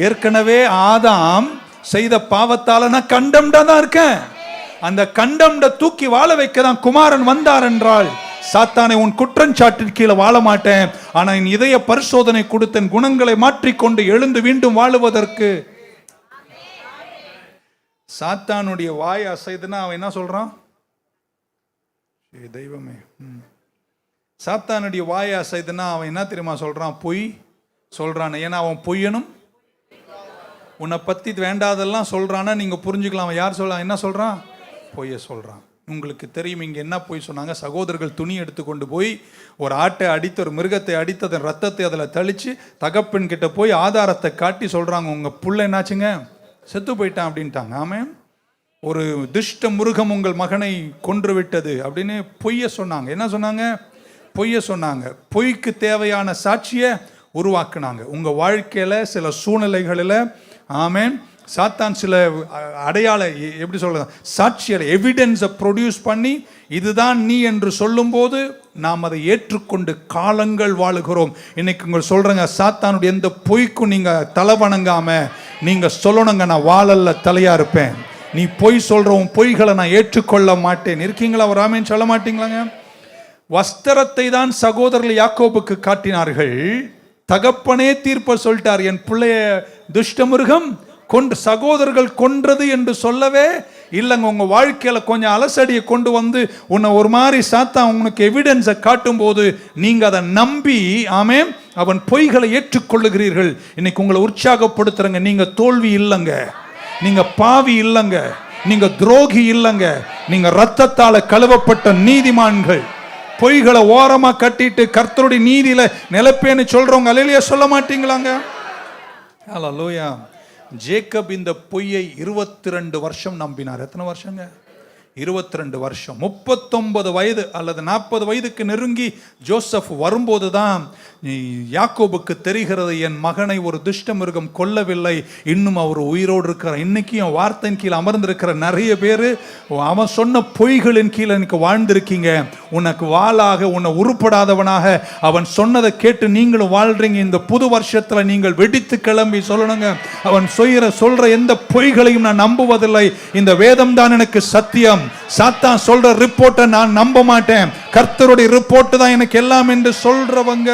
ஏற்கனவே ஆதாம் செய்த பாவத்தால நான் கண்டம்டா தான் இருக்கேன். அந்த கண்டம்ட தூக்கி வாழ வைக்க தான் குமாரன் வந்தார் என்றால், சாத்தானை உன் குற்றஞ்சாட்டின் கீழே வாழ மாட்டேன், ஆனா என் இதய பரிசோதனை கொடுத்தன் குணங்களை மாற்றிக்கொண்டு எழுந்து மீண்டும் வாழுவதற்கு. சாத்தானுடைய வாய் அசைதுன்னா அவன் என்ன சொல்றான்? தெய்வமே. சாத்தானுடைய வாய் அசைதுன்னா அவன் என்ன தெரியுமா சொல்றான்? பொய் சொல்றான். ஏன்னா அவன் பொய்யனும் உன்னை பத்தி வேண்டாதெல்லாம் சொல்றான்னா நீங்க புரிஞ்சுக்கலாம். அவன் யார் சொல்ல என்ன சொல்றான்? பொய்ய சொல்றான். உங்களுக்கு தெரியும் இங்க என்ன பொய் சொன்னாங்க? சகோதரர்கள் துணி எடுத்துக்கொண்டு போய் ஒரு ஆட்டை அடித்து, ஒரு மிருகத்தை அடித்து, அதன் ரத்தத்தை அதில் தெளிச்சு தகப்பன் கிட்ட போய் ஆதாரத்தை காட்டி சொல்றாங்க, உங்க புள்ள என்னாச்சுங்க, செத்து போயிட்டான் அப்படின்ட்டாங்க. ஆமே, ஒரு துஷ்ட மிருகம் உங்கள் மகனை கொன்று விட்டது அப்படின்னு பொய்ய சொன்னாங்க. என்ன சொன்னாங்க? பொய்ய சொன்னாங்க. பொய்க்கு தேவையான சாட்சியை உருவாக்குனாங்க. உங்க வாழ்க்கையில சில சூழ்நிலைகளில் ஆமேன் சாத்தான் சில அடையாள எப்படி சொல்றது சாட்சியல் எவிடன்ஸை ப்ரொடியூஸ் பண்ணி இதுதான் நீ என்று சொல்லும் போது நாம் அதை ஏற்றுக்கொண்டு காலங்கள் வாழுகிறோம். இன்னைக்கு உங்க சொல்றேங்க, சாத்தானுடைய எந்த பொய்க்கும் நீங்க தலை வணங்காம நீங்க சொல்லணுங்க, நான் வாழல்ல தலையா இருப்பேன், நீ பொய் சொல்றவன் பொய்களை நான் ஏற்றுக்கொள்ள மாட்டேன். இருக்கீங்களா? ஒரு ஆமேன் சொல்ல மாட்டீங்களாங்க? வஸ்திரத்தை தான் சகோதரர்கள் யாக்கோபுக்கு காட்டினார்கள். தகப்பனே தீர்ப்ப சொல்லிட்டார், என் பிள்ளைய துஷ்ட மிருகம் கொண்டு சகோதரர்கள் கொன்றது என்று சொல்லவே இல்லைங்க. உங்க வாழ்க்கையில கொஞ்சம் அலசடியை கொண்டு வந்து உன்னை ஒரு மாதிரி சாத்தான் உனக்கு எவிடன்ஸை காட்டும் போது நீங்க அதை நம்பி ஆமே அவன் பொய்களை ஏற்றுக்கொள்ளுகிறீர்கள். இன்னைக்கு உங்களை உற்சாகப்படுத்துறங்க, நீங்க தோல்வி இல்லைங்க, நீங்க பாவி இல்லைங்க, நீங்க துரோகி இல்லைங்க, நீங்க ரத்தத்தால கழுவப்பட்ட நீதிமான்கள். பொய்களை ஓரமா கட்டிட்டு கர்த்தருடைய நீதியில நிலைப்பேன்னு சொல்றவங்க அல்லேலூயா சொல்ல மாட்டீங்களாங்க? அல்லேலூயா. ஜேக்கப் இந்த பொய்யை 22 வருஷம் நம்பினார். எத்தனை வருஷங்க? 22 வருஷம். 39 வயது அல்லது 40 வயதுக்கு நெருங்கி ஜோசப் வரும்போது தான் யாக்கோபுக்கு தெரிகிறது, என் மகனை ஒரு துஷ்ட மிருகம் கொல்லவில்லை, இன்னும் அவர் உயிரோடு இருக்கிறார். இன்னைக்கு என் வார்த்தையின் கீழே அமர்ந்திருக்கிற நிறைய பேர் அவன் சொன்ன பொய்களின் கீழே எனக்கு வாழ்ந்திருக்கீங்க. உனக்கு வாளாக உன்னை உருப்படாதவனாக அவன் சொன்னதை கேட்டு நீங்களும் வாழ்றீங்க. இந்த புது வருஷத்துல நீங்கள் வெடித்து கிளம்பி சொல்லணுங்க, அவன் சொல்ற எந்த பொய்களையும் நான் நம்புவதில்லை, இந்த வேதம் தான் எனக்கு சத்தியம், சாத்தான் சொல்ற ரிப்போர்ட்டை நான் நம்ப மாட்டேன், கர்த்தருடைய ரிப்போர்ட் தான் எனக்கு எல்லாம் என்று சொல்றவங்க.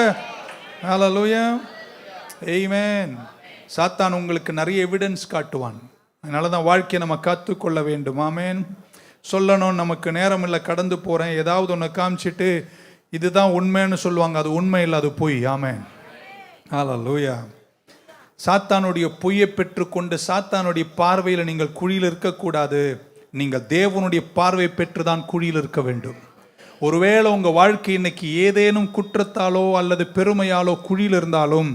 ஹல்லேலூயா, ஆமென். சாத்தான் உங்களுக்கு நிறைய எவிடன்ஸ் காட்டுவான். அதனால தான் வாழ்க்கையை நம்ம காத்துக்கொள்ள வேண்டும். ஆமென். சொல்லணும், நமக்கு நேரம் இல்லை, கடந்து போகிறேன், ஏதாவது ஒன்று காமிச்சிட்டு இதுதான் உண்மைன்னு சொல்லுவாங்க. அது உண்மை இல்லை, அது பொய். ஆமென். ஹல்லேலூயா. சாத்தானுடைய பொய்யை பெற்றுக்கொண்டு சாத்தானுடைய பார்வையில் நீங்கள் குழியில் இருக்கக்கூடாது. நீங்கள் தேவனுடைய பார்வை பெற்றுதான் குழியில் இருக்க வேண்டும். ஒருவேளை உங்கள் வாழ்க்கை இன்னைக்கு ஏதேனும் குற்றத்தாலோ அல்லது பெருமையாலோ குழியில் இருந்தாலும்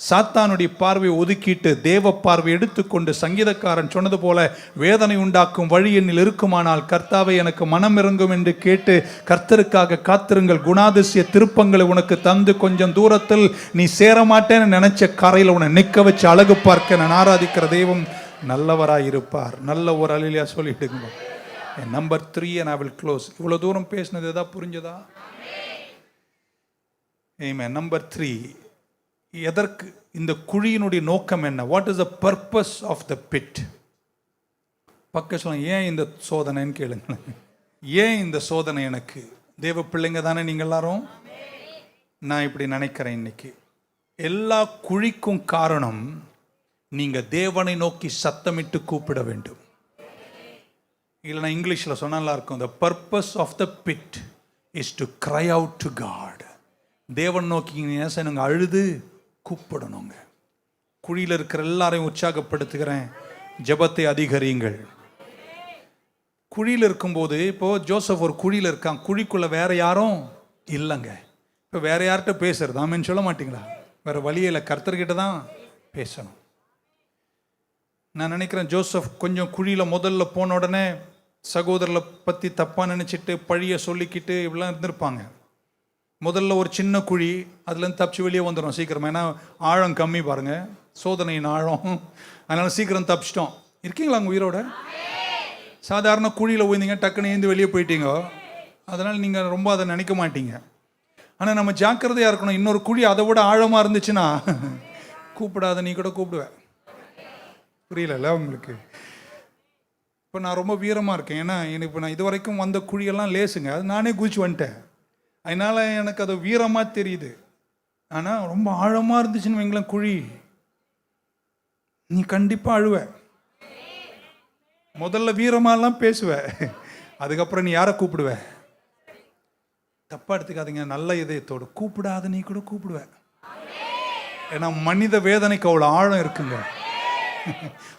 சாத்தானுடைய பார்வையை ஒதுக்கிட்டு தேவ பார்வை எடுத்துக்கொண்டு சங்கீதக்காரன் சொன்னது போல வேதனை உண்டாக்கும் வழி என்னில் இருக்குமானால் கர்த்தாவை எனக்கு மனம் இறங்கும் என்று கேட்டு கர்த்தருக்காக காத்திருங்கள். குணாதிசய திருப்பங்களை உனக்கு தந்து கொஞ்சம் தூரத்தில் நீ சேரமாட்டேன்னு நினைச்ச கரையில் உன்னை நிற்க வச்சு அழகு பார்க்க நான் ஆராதிக்கிற தெய்வம் நல்லவராய் இருப்பார். நல்ல ஒரு அலிலியா சொல்லிடுங்க. Number 3 and I will close. இவ்வளோ தூரம் பேசினது ஏதாவது புரிஞ்சதா? ஆமென். நம்பர் 3, எதற்கு இந்த குழியினுடைய நோக்கம் என்ன? What is the purpose of the pit? பக்க சொல்லுங்க, ஏன் இந்த சோதனைன்னு கேளுங்களேன். ஏன் இந்த சோதனை எனக்கு? தேவ பிள்ளைங்க தானே நீங்கள் எல்லாரும். நான் இப்படி நினைக்கிறேன், இன்னைக்கு எல்லா குழிக்கும் காரணம் நீங்க தேவனை நோக்கி சத்தமிட்டு கூப்பிட வேண்டும். இல்லைனா இங்கிலீஷில் சொன்னாலாம் இருக்கும், the purpose of the pit is to cry out to God. தேவன் நோக்கி நாங்கள் அழுது கூப்பிடணுங்க. குழியில் இருக்கிற எல்லாரையும் உற்சாகப்படுத்துகிறேன், ஜெபத்தை அதிகரியுங்கள். குழியில் இருக்கும்போது, இப்போது ஜோசப் ஒரு குழியில் இருக்கான், குழிக்குள்ளே வேற யாரும் இல்லைங்க. இப்போ வேற யார்கிட்ட பேசுறது? ஆமென் சொல்ல மாட்டீங்களா? வேற வழியில் கர்த்தர்கிட்ட தான் பேசணும். நான் நினைக்கிறேன் ஜோசப் கொஞ்சம் குழியில் முதல்ல போன உடனே சகோதரரை பற்றி தப்பாக நினச்சிட்டு பழியை சொல்லிக்கிட்டு இப்படிலாம் இருந்திருப்பாங்க. முதல்ல ஒரு சின்ன குழி, அதுலேருந்து தப்பிச்சு வெளியே வந்துடும் சீக்கிரமாக. ஏன்னா ஆழம் கம்மி பாருங்கள், சோதனையின் ஆழம். அதனால் சீக்கிரம் தப்பிச்சிட்டோம். இருக்கீங்களா அங்கே உயிரோட? சாதாரண குழியில் போயிருந்தீங்க, டக்குன்னு ஏந்து வெளியே போயிட்டீங்க. அதனால் நீங்கள் ரொம்ப அதை நினைக்க மாட்டீங்க. ஆனால் நம்ம ஜாக்கிரதையாக இருக்கணும். இன்னொரு குழி அதை விட ஆழமாக இருந்துச்சுன்னா கூப்பிடாத நீ கூட கூப்பிடுவேன். புரியல உங்களுக்கு? இப்போ நான் ரொம்ப வீரமாக இருக்கேன். ஏன்னா இப்போ நான் இது வரைக்கும் வந்த குழியெல்லாம் லேசுங்க, அது நானே குதிச்சு வந்துட்டேன். அதனால் எனக்கு அது வீரமாக தெரியுது. ஆனால் ரொம்ப ஆழமாக இருந்துச்சுன்னு வைங்களேன் குழி, நீ கண்டிப்பாக அழுவ. முதல்ல வீரமாலாம் பேசுவ, அதுக்கப்புறம் நீ யாரை கூப்பிடுவ? தப்பா எடுத்துக்காதீங்க, நல்ல இதயத்தோடு கூப்பிடாத நீ கூட கூப்பிடுவ. ஏன்னா மனித வேதனைக்கு அவ்வளோ ஆழம் இருக்குங்க.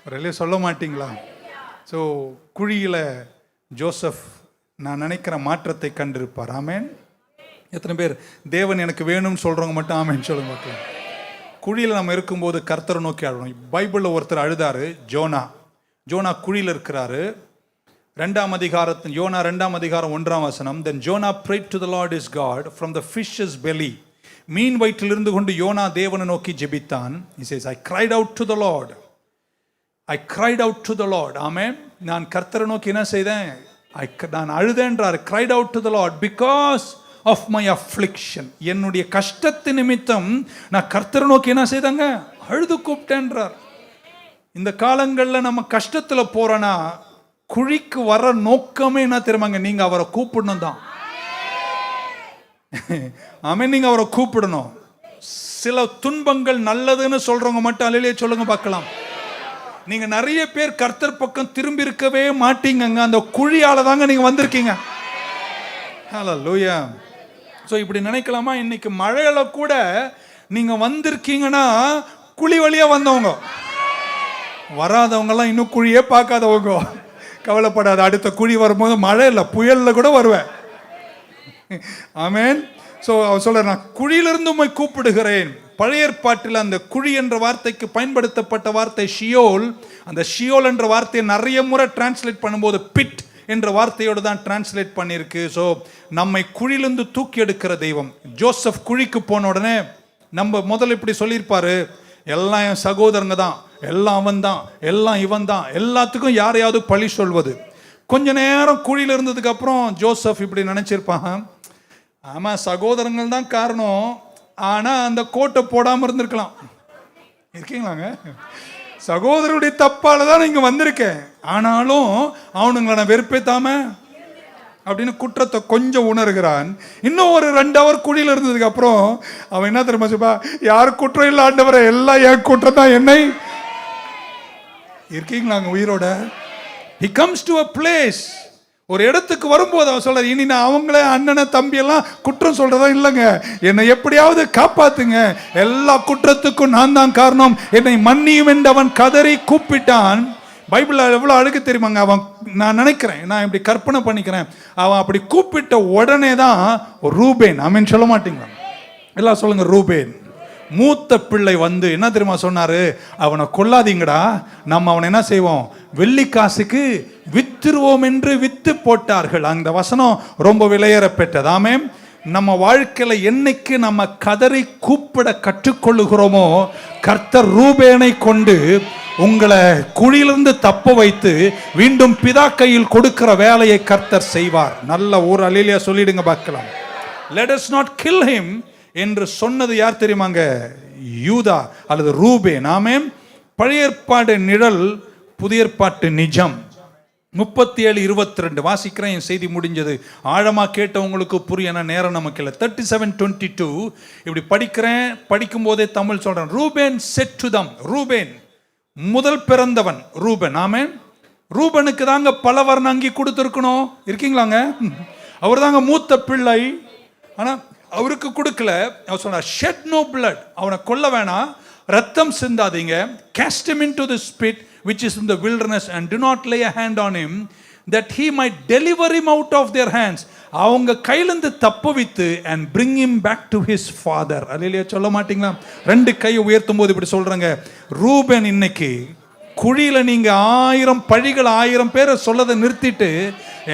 ஒரு சொல்ல மாட்டீங்களா? ஸோ குழியில் ஜோசப் நான் நினைக்கிற மாற்றத்தை கண்டிருப்பார். ஆமென். எத்தனை பேர் தேவன் எனக்கு வேணும்னு சொல்கிறவங்க மட்டும் ஆமென் சொல்லுங்க மக்கள். குழியில் நம்ம இருக்கும்போது கர்த்தரை நோக்கி அழணும். பைபிளில் ஒருத்தர் அழுதாரு, ஜோனா. ஜோனா குழியில் இருக்கிறாரு. 2ஆம் அதிகாரத்தின் யோனா 2ஆம் அதிகாரம் 1ஆம் வசனம். Then Jonah prayed to the Lord his God from the fish's belly. மீன் வயிற்றிலிருந்து கொண்டு யோனா தேவனை நோக்கி ஜெபித்தான். He says, I cried out to the Lord. I cried out to the Lord. ஆமென். நான் கர்த்தரை நோக்கி என்ன செய்தேன்? நான் அழுதேன்றார். cried out to the Lord because of my affliction. என்னுடைய கஷ்டத்து நிமித்தம் நான் கர்த்தரை நோக்கி என்ன செய்தாங்க? அழுது கூப்பிட்டேன்றார். இந்த காலங்களில் நம்ம கஷ்டத்தில் போறோன்னா குழிக்கு வர நோக்கமே என்ன தெரியுமாங்க? நீங்க அவரை கூப்பிடணும் தான். ஆமென். நீங்க அவரை கூப்பிடணும். சில துன்பங்கள் நல்லதுன்னு சொல்றவங்க மட்டும் அல்லேலூயா சொல்லுங்க பார்க்கலாம். நீங்க நிறைய பேர் கர்த்தர் பக்கம் திரும்பி இருக்கவே மாட்டீங்க. அந்த குழியால தாங்க நீங்க வந்திருக்கீங்க. ஹல்லேலூயா. ஸோ இப்படி நினைக்கலாமா? இன்னைக்கு மழையில கூட நீங்க வந்திருக்கீங்கன்னா குழி வழியா வந்தவங்க, வராதவங்கலாம் இன்னும் குழியே பார்க்காதவங்க. கவலைப்படாத, அடுத்த குழி வரும்போது மழை இல்லை புயல்ல கூட வருவேன். ஆமென். ஸோ அவர் சொல்ற, நான் குழியிலிருந்து உம்மை கூப்பிடுகிறேன். பழைய ஏற்பாட்டில் அந்த குழி என்ற வார்த்தைக்கு பயன்படுத்தப்பட்ட வார்த்தை ஷியோல். அந்த ஷியோல் என்ற வார்த்தையை நிறைய முறை டிரான்ஸ்லேட் பண்ணும்போது பிட் என்ற வார்த்தையோடு தான் டிரான்ஸ்லேட் பண்ணியிருக்கு. ஸோ நம்மை குழியிலிருந்து தூக்கி எடுக்கிற தெய்வம். ஜோசப் குழிக்கு போன உடனே நம்ம முதல்ல இப்படி சொல்லியிருப்பாரு, எல்லாம் என் சகோதரங்க தான், எல்லாம் அவன் தான், எல்லாம் இவன் தான், எல்லாத்துக்கும் யாரையாவது பழி சொல்வது. கொஞ்ச நேரம் குழியில் இருந்ததுக்கு அப்புறம் ஜோசப் இப்படி நினைச்சிருப்பான், ஆமா சகோதரங்கள் தான் காரணம், ஆனா அந்த கோட்டை போடாம இருந்திருக்கலாம். இருக்கீங்களாங்க? சகோதரருடைய தப்பால தான் நீங்க வந்திருக்கேன், ஆனாலும் அவனுங்களை நான் வெறுப்பேத்தாம அப்படின்னு குற்றத்தை கொஞ்சம் உணர்கிறான். இன்னும் ஒரு 2 ஹவர் குழியில் இருந்ததுக்கு அப்புறம் அவன் என்ன தெரியுமா சொல்லுவா, யார் குற்றம் இல்லை ஆண்டவரே, எல்லாம் என் குற்றம் தான், என்னை இருக்கீங்களாங்க உயிரோட? He comes to a place, ஒரு இடத்துக்கு வரும்போது அவர் சொல்றாரு, இனி நான் அவங்கள அண்ணனை தம்பியெல்லாம் குற்றம் சொல்றதா இல்லைங்க, என்னை எப்படியாவது காப்பாத்துங்க, எல்லா குற்றத்துக்கும் நான் தான் காரணம், என்னை மன்னியும் என்று அவன் கதறி கூப்பிட்டான். பைபிள்ல எவ்வளவு அழகு தெரியுமாங்க. அவன், நான் நினைக்கிறேன், நான் இப்படி கற்பனை பண்ணிக்கிறேன், அவன் அப்படி கூப்பிட்ட உடனே தான் ரூபேன், ஆமென் சொல்ல மாட்டீங்களா? எல்லாம் சொல்லுங்க. ரூபேன் மூத்த பிள்ளை வந்து என்ன தெரியுமா சொன்னாரு? அவனை கொல்லாதீங்கடா, நம்ம அவனை என்ன செய்வோம், வெள்ளி காசுக்கு வித்துருவோம் என்று வித்து போட்டார்கள். அந்த வசனம் ரொம்ப விலையேற பெற்றது. ஆமென். நம்ம வாழ்க்கையில என்னைக்கு நம்ம கதறி கூப்பிட கற்றுக்கொள்ளுகிறோமோ, கர்த்தர் ரூபேனை கொண்டு உங்களை குழியிலிருந்து தப்ப வைத்து மீண்டும் பிதா கையில் கொடுக்கிற வேலையை கர்த்தர் செய்வார். நல்ல ஒரு அல்லேலூயா சொல்லிடுங்க பார்க்கலாம். Let us not kill him என்று சொன்னது யார் தெரியுமாங்க? யூதா அல்லது ரூபேன். ஆமென். பழைய ஏற்பாடு நிழல், புதிய ஏற்பாட்டு நிஜம். 37:22 வாசிக்கிறேன், என் செய்தி முடிஞ்சது. ஆழமா கேட்டவங்களுக்கு புரியன, நேரம் நமக்கு இல்லை. 37:22 இப்படி படிக்கிறேன். படிக்கும் போதே தமிழ் சொல்றேன். ரூபேன் said to them, ரூபேன் முதல் பிறந்தவன் ரூபன். ஆமென். ரூபனுக்கு தாங்க பல வர்ணம் அங்கி கொடுத்துருக்கணும். இருக்கீங்களாங்க? அவர் தாங்க மூத்த பிள்ளை. ஆனா அவருக்கு கொடுக்கல. அவர் சொன்னார், shed no blood, அவனை கொல்ல வேணாம், ரத்தம் சிந்தாதீங்க, cast him into the pit which is in the wilderness and do not lay a hand on him that he might deliver him out of their hands. அவங்க கையிலிருந்து தப்புவித்து and bring him back to his father. அல்லேலூயா சொல்ல மாட்டீங்களா? ரெண்டு கையை உயர்த்தும் போது இப்படி சொல்றாங்க, ரூபன் இன்னைக்கு குழியில நீங்க 1000 பழிகள் 1000 பேரை சொல்லதை நிறுத்திட்டு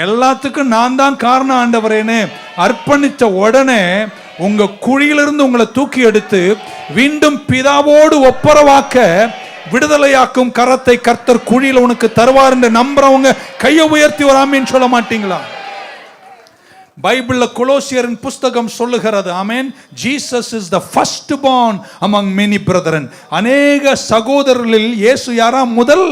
எல்லாத்துக்கும் நான் தான் காரணம் ஆண்டவரேன்னு அர்ப்பணித்த உடனே உங்க குழியிலிருந்து உங்களை தூக்கி எடுத்து மீண்டும் பிதாவோடு ஒப்புரவாக்க விடுதலையாக்கும் கரத்தை கர்த்தர் குழியில உனக்கு தருவார் என்று நம்புறவங்க கையை உயர்த்தி ஒரு ஆமென் சொல்ல மாட்டீங்களா? பைபிள்ல கொலோசியரின் புஸ்தகம் சொல்லுகிறது, amen, Jesus is the first born among many brethren. அநேக சகோதரர்களில் இயேசு யாரா? முதல்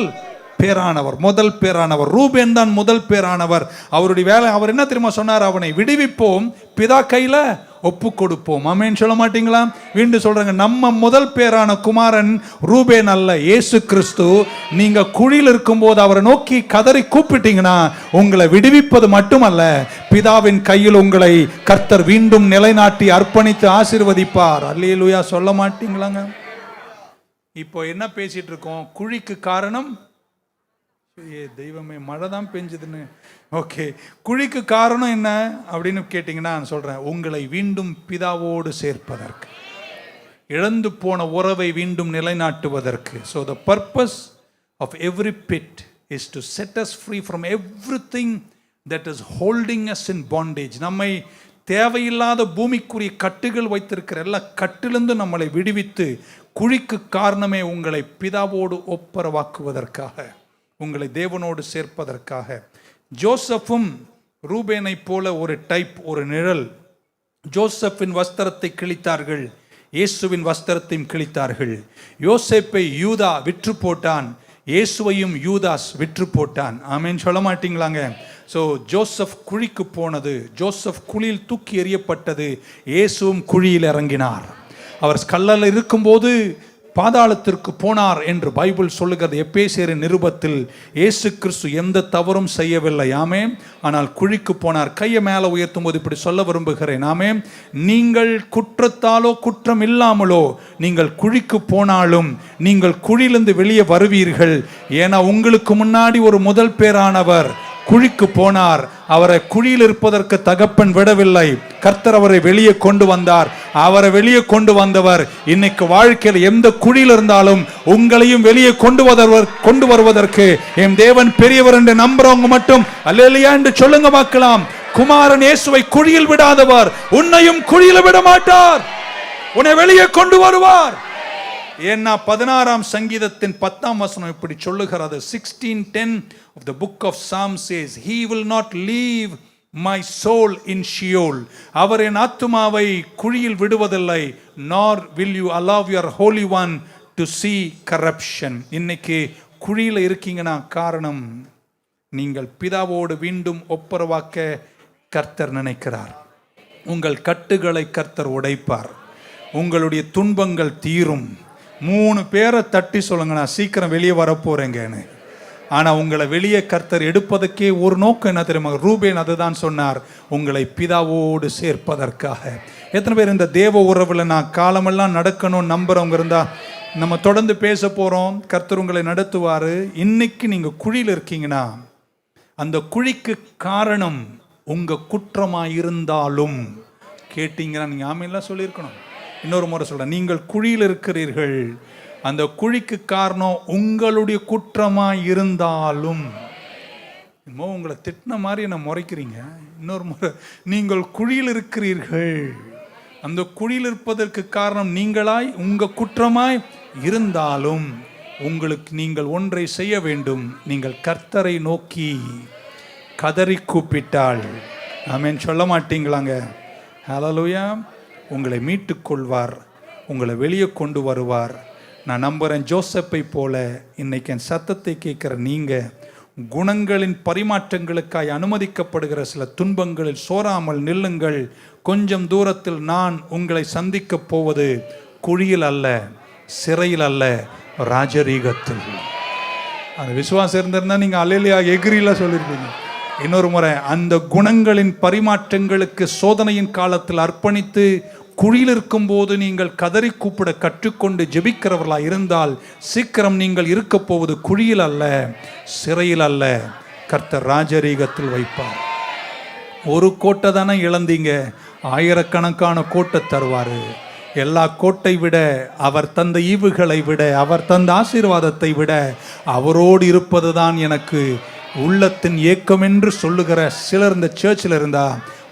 பேரானவர். முதல் பேரானவர் ரூபேன் தான் முதல் பேரானவர். அவருடைய வேலை, அவர் என்ன தெரியுமா சொன்னார்? அவனை விடுவிப்போம், பிதா கையில ஒப்பு கொடுப்போம். ஆமென் சொல்ல மாட்டீங்களா? வீண்டு சொல்றாங்க, நம்ம முதல் பேரான குமாரன் ரூபேன் அல்ல, இயேசு கிறிஸ்து. நீங்க குழியில் இருக்கும்போது அவரை நோக்கி கதறி கூப்பிட்டீங்கன்னா உங்களை விடுவிப்பது மட்டுமல்ல, பிதாவின் கையில் உங்களை கர்த்தர் மீண்டும் நிலைநாட்டி அர்ப்பணித்து ஆசீர்வதிப்பார். அல்லேலூயா சொல்ல மாட்டீங்களாங்க? இப்போ என்ன பேசிட்டு இருக்கோம்? குழிக்கு காரணம் தெய்வமே, மழை தான் பெஞ்சதுன்னு. ஓகே, குழிக்கு காரணம் என்ன அப்படின்னு கேட்டீங்கன்னா நான் சொல்றேன், உங்களை மீண்டும் பிதாவோடு சேர்ப்பதற்கு, இழந்து போன உறவை மீண்டும் நிலைநாட்டுவதற்கு. So the purpose of every pit is to set us free from everything that is holding us in bondage. நம்மை தேவையில்லாத பூமிக்குரிய கட்டுகள் வைத்திருக்கிற எல்லா கட்டிலிருந்து நம்மளை விடுவித்து, குழிக்கு காரணமே உங்களை பிதாவோடு ஒப்புரவாக்குவதற்காக, உங்களை தேவனோடு சேர்ப்பதற்காக. ஜோசப்பும் ரூபேனை போல ஒரு டைப், ஒரு நிழல். ஜோசப்பின் வஸ்திரத்தை கிழித்தார்கள், இயேசுவின் வஸ்திரத்தையும் கிழித்தார்கள். யோசேப்பை யூதா விற்று போட்டான், இயேசுவையும் யூதாஸ் விற்று போட்டான். ஆமென் சொல்ல மாட்டீங்களாங்க? ஸோ ஜோசப் குழிக்கு போனது, ஜோசப் குழியில் தூக்கி எறியப்பட்டது, இயேசுவும் குழியில் இறங்கினார். அவர் கல்லல் இருக்கும்போது பாதாளத்திற்கு போனார் என்று பைபிள் சொல்லுகிறது. எபேசியரின் நிருபத்தில் இயேசு கிறிஸ்து எந்த தவறும் செய்யவில்லை. ஆமென். ஆனால் குழிக்கு போனார். கையை மேலே உயர்த்தும் போது இப்படி சொல்ல விரும்புகிறேன், ஆமென், நீங்கள் குற்றத்தாலோ குற்றம் இல்லாமலோ நீங்கள் குழிக்கு போனாலும் நீங்கள் குழியிலிருந்து வெளியே வருவீர்கள். ஏன்னா உங்களுக்கு முன்னாடி ஒரு முதல் பேரானவர் குழிக்கு போனார். அவரை குழியில் இருப்பதற்கு தகப்பன் விடவில்லை, கர்த்தர் அவரை வெளியே கொண்டு வந்தார். அவரை வெளியே கொண்டு வந்தவர் இன்னைக்கு வாழ்க்கையில் எந்த குழியில் இருந்தாலும் உங்களையும் வெளியே கொண்டு வருவதற்கு என் தேவன் பெரியவர் என்று நம்புறவங்க மட்டும் அல்லேலூயா என்று சொல்லுங்க பார்க்கலாம். குமாரன் இயேசுவை குழியில் விடாதவர் உன்னையும் குழியில் விட மாட்டார், உன்னை வெளியே கொண்டு வருவார். ஏன்னா 16ஆம் சங்கீதத்தின் 10ஆம் வசனம் இப்படி சொல்லுகிறது. 16:10 of the book of Psalms says, he will not leave my soul in Sheol. அவர் என் ஆத்துமாவை குழியில் விடுவதில்லை, nor will you allow your holy one to see corruption. இன்னைக்கு குழியில் இருக்கீங்கன்னா காரணம், நீங்கள் பிதாவோடு மீண்டும் ஒப்புரவாக்க கர்த்தர் நினைக்கிறார். உங்கள் கட்டுகளை கர்த்தர் உடைப்பார், உங்களுடைய துன்பங்கள் தீரும். 3 பேரை தட்டி சொல்லுங்க, நான் சீக்கிரம் வெளியே வரப்போறேங்கன்னு. ஆனா உங்களை வெளியே கர்த்தர் எடுப்பதற்கே ஒரு நோக்கம் என்ன தெரியுமா? ரூபேன் அதுதான் சொன்னார், உங்களை பிதாவோடு சேர்ப்பதற்காக. எத்தனை பேர் இந்த தேவ உறவுல நான் காலமெல்லாம் நடக்கணும்னு நம்புறவங்க இருந்தா நம்ம தொடர்ந்து பேச போறோம். கர்த்தர் உங்களை நடத்துவாரு. இன்னைக்கு நீங்க குழியில் இருக்கீங்கன்னா அந்த குழிக்கு காரணம் உங்க குற்றமா இருந்தாலும் கேட்டீங்கன்னா நீங்க ஆமையெல்லாம் சொல்லியிருக்கணும். இன்னொரு முறை சொல்றேன், நீங்கள் குழியில் இருக்கிறீர்கள், அந்த குழிக்கு காரணம் உங்களுடைய குற்றமா இருந்தாலும். என்னமோ உங்களை திட்டின மாதிரி என்ன முறைக்கிறீங்க. இன்னொரு முறை, நீங்கள் குழியில் இருக்கிறீர்கள், அந்த குழியில் இருப்பதற்கு காரணம் நீங்களாய் உங்க குற்றமாய் இருந்தாலும் உங்களுக்கு நீங்கள் ஒன்றை செய்ய வேண்டும். நீங்கள் கர்த்தரை நோக்கி கதறி கூப்பிட்டால், ஆமென் சொல்ல மாட்டீங்களாங்க? ஹல்லேலூயா. உங்களை மீட்டுக் கொள்வார், உங்களை வெளியே கொண்டு வருவார். நான் நம்புகிறேன், ஜோசப்பை போல இன்னைக்கு என் சத்தத்தை கேட்குற நீங்கள் குணங்களின் பரிமாற்றங்களுக்காய் அனுமதிக்கப்படுகிற சில துன்பங்களில் சோராமல் நில்லுங்கள். கொஞ்சம் தூரத்தில் நான் உங்களை சந்திக்கப் போவது குழியில் அல்ல, சிறையில் அல்ல, ராஜரீகத்தில். அந்த விசுவாசம் இருந்திருந்தா நீங்கள் அல்லேலூயா எகிரிலாம் சொல்லியிருப்பீங்க. இன்னொரு முறை, அந்த குணங்களின் பரிமாற்றங்களுக்கு சோதனையின் காலத்தில் அர்ப்பணித்து குழியில் இருக்கும்போது நீங்கள் கதறி கூப்பிட கற்றுக்கொண்டு ஜெபிக்கிறவர்களா இருந்தால் சீக்கிரம் நீங்கள் இருக்க போவது குழியில் அல்ல, சிறையில் அல்ல, கர்த்தர் ராஜரீகத்தில் வைப்பார். ஒரு கோட்டை தானே இழந்தீங்க, ஆயிரக்கணக்கான கோட்டை தருவார். எல்லா கோட்டை விட, அவர் தந்த ஈவுகளை விட, அவர் தந்த ஆசீர்வாதத்தை விட அவரோடு இருப்பது தான் எனக்கு உள்ளத்தின் ஏக்கம் என்று சொல்லுகிற சிலர் இந்த சர்ச்சில் இருந்தா,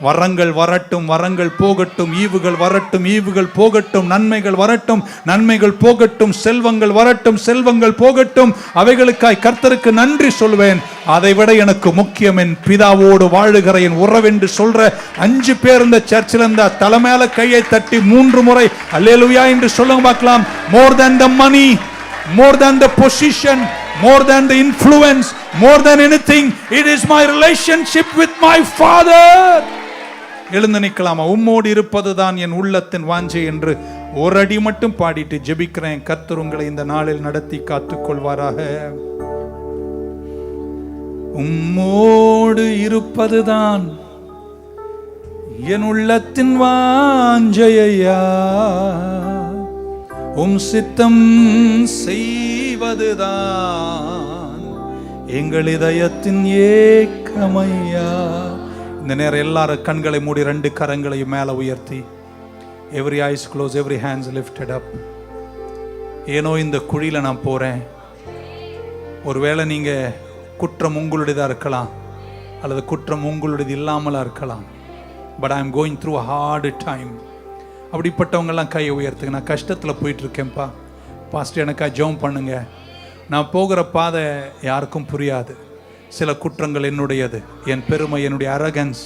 வரங்கள் வரட்டும், வரங்கள் போகட்டும், ஈவுகள் வரட்டும், ஈவுகள் போகட்டும், நன்மைகள் வரட்டும், நன்மைகள் போகட்டும், செல்வங்கள் வரட்டும், செல்வங்கள் போகட்டும், அவைகளுக்காய் கர்த்தருக்கு நன்றி சொல்வேன். அதை விட எனக்கு முக்கியம் என் பிதாவோடு வாழுகிற என் உறவென்று சொல்ற 5 பேர் இந்த சர்ச்சில் இருந்தா தலைமையில கையை தட்டி 3 முறை அல்லேலூயா என்று சொல்லுங்க பார்க்கலாம். More than the money, more than the position, more than the influence, more than anything, it is my relationship with my Father. எழுந்து நிற்கலாமா? உம்மோடு இருப்பதுதான் என் உள்ளத்தின் வாஞ்சை என்று ஒரு அடி மட்டும் பாடிட்டு ஜெபிக்கிறேன். கர்த்தர் உங்களை இந்த நாளில் நடத்தி காத்துக் கொள்வாராக. உம்மோடு இருப்பதுதான் என் உள்ளத்தின் வாஞ்சையா, உம் சித்தம் செய்வதுதான் எங்கள் இதயத்தின் ஏக்கமையா. இந்த நேரம் எல்லாரும் கண்களை மூடி 2 கரங்களையும் மேலே உயர்த்தி, every eyes closed, every hands lifted up. ஏனோ இந்த குழியில் நான் போகிறேன். ஒருவேளை நீங்கள் குற்றம் உங்களுடையதாக இருக்கலாம், அல்லது குற்றம் உங்களுடையது இல்லாமலாம் இருக்கலாம். But I am going through a hard time. அப்படிப்பட்டவங்கெல்லாம் கையை உயர்த்துங்க. நான் கஷ்டத்தில் போயிட்டுருக்கேன்ப்பா, பாஸ்டர் எனக்காக ஜெபம் பண்ணுங்க. நான் போகிற பாதை யாருக்கும் புரியாது. சில குற்றங்கள் என்னுடையது, என் பெருமை, என்னுடைய அரகன்ஸ்,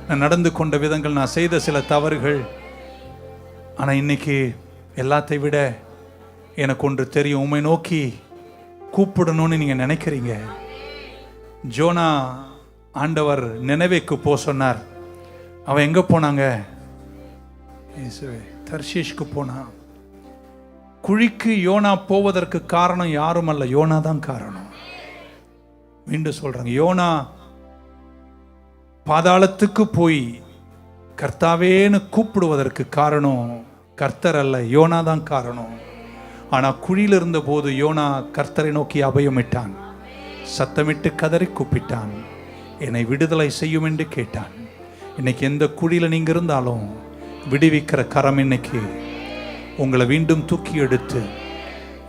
நான் நடந்து கொண்ட விதங்கள், நான் செய்த சில தவறுகள். ஆனால் இன்னைக்கு எல்லாத்தை விட எனக்கு ஒன்று தெரியும், உம்மை நோக்கி கூப்பிடணும்னு நீங்கள் நினைக்கிறீங்க. ஜோனா ஆண்டவர் நினைவேக்கு போ சொன்னார். அவன் எங்கே போனாங்க? தர்ஷீஷ்க்கு போனான். குழிக்கு யோனா போவதற்கு காரணம் யாரும் அல்ல, யோனா தான் காரணம். மீண்டும் சொல்றாங்க, யோனா பாதாளத்துக்கு போய் கர்த்தாவேன்னு கூப்பிடுவதற்கு காரணம் கர்த்தர் அல்ல, யோனா தான் காரணம். ஆனா குழியில் இருந்த போது யோனா கர்த்தரை நோக்கி அபயமிட்டான், சத்தமிட்டு கதறி கூப்பிட்டான், என்னை விடுதலை செய்யும் என்று கேட்டான். இன்னைக்கு எந்த குழியில் நீங்க இருந்தாலும் விடுவிக்கிற கரம் இன்னைக்கு உங்களை மீண்டும் தூக்கி எடுத்து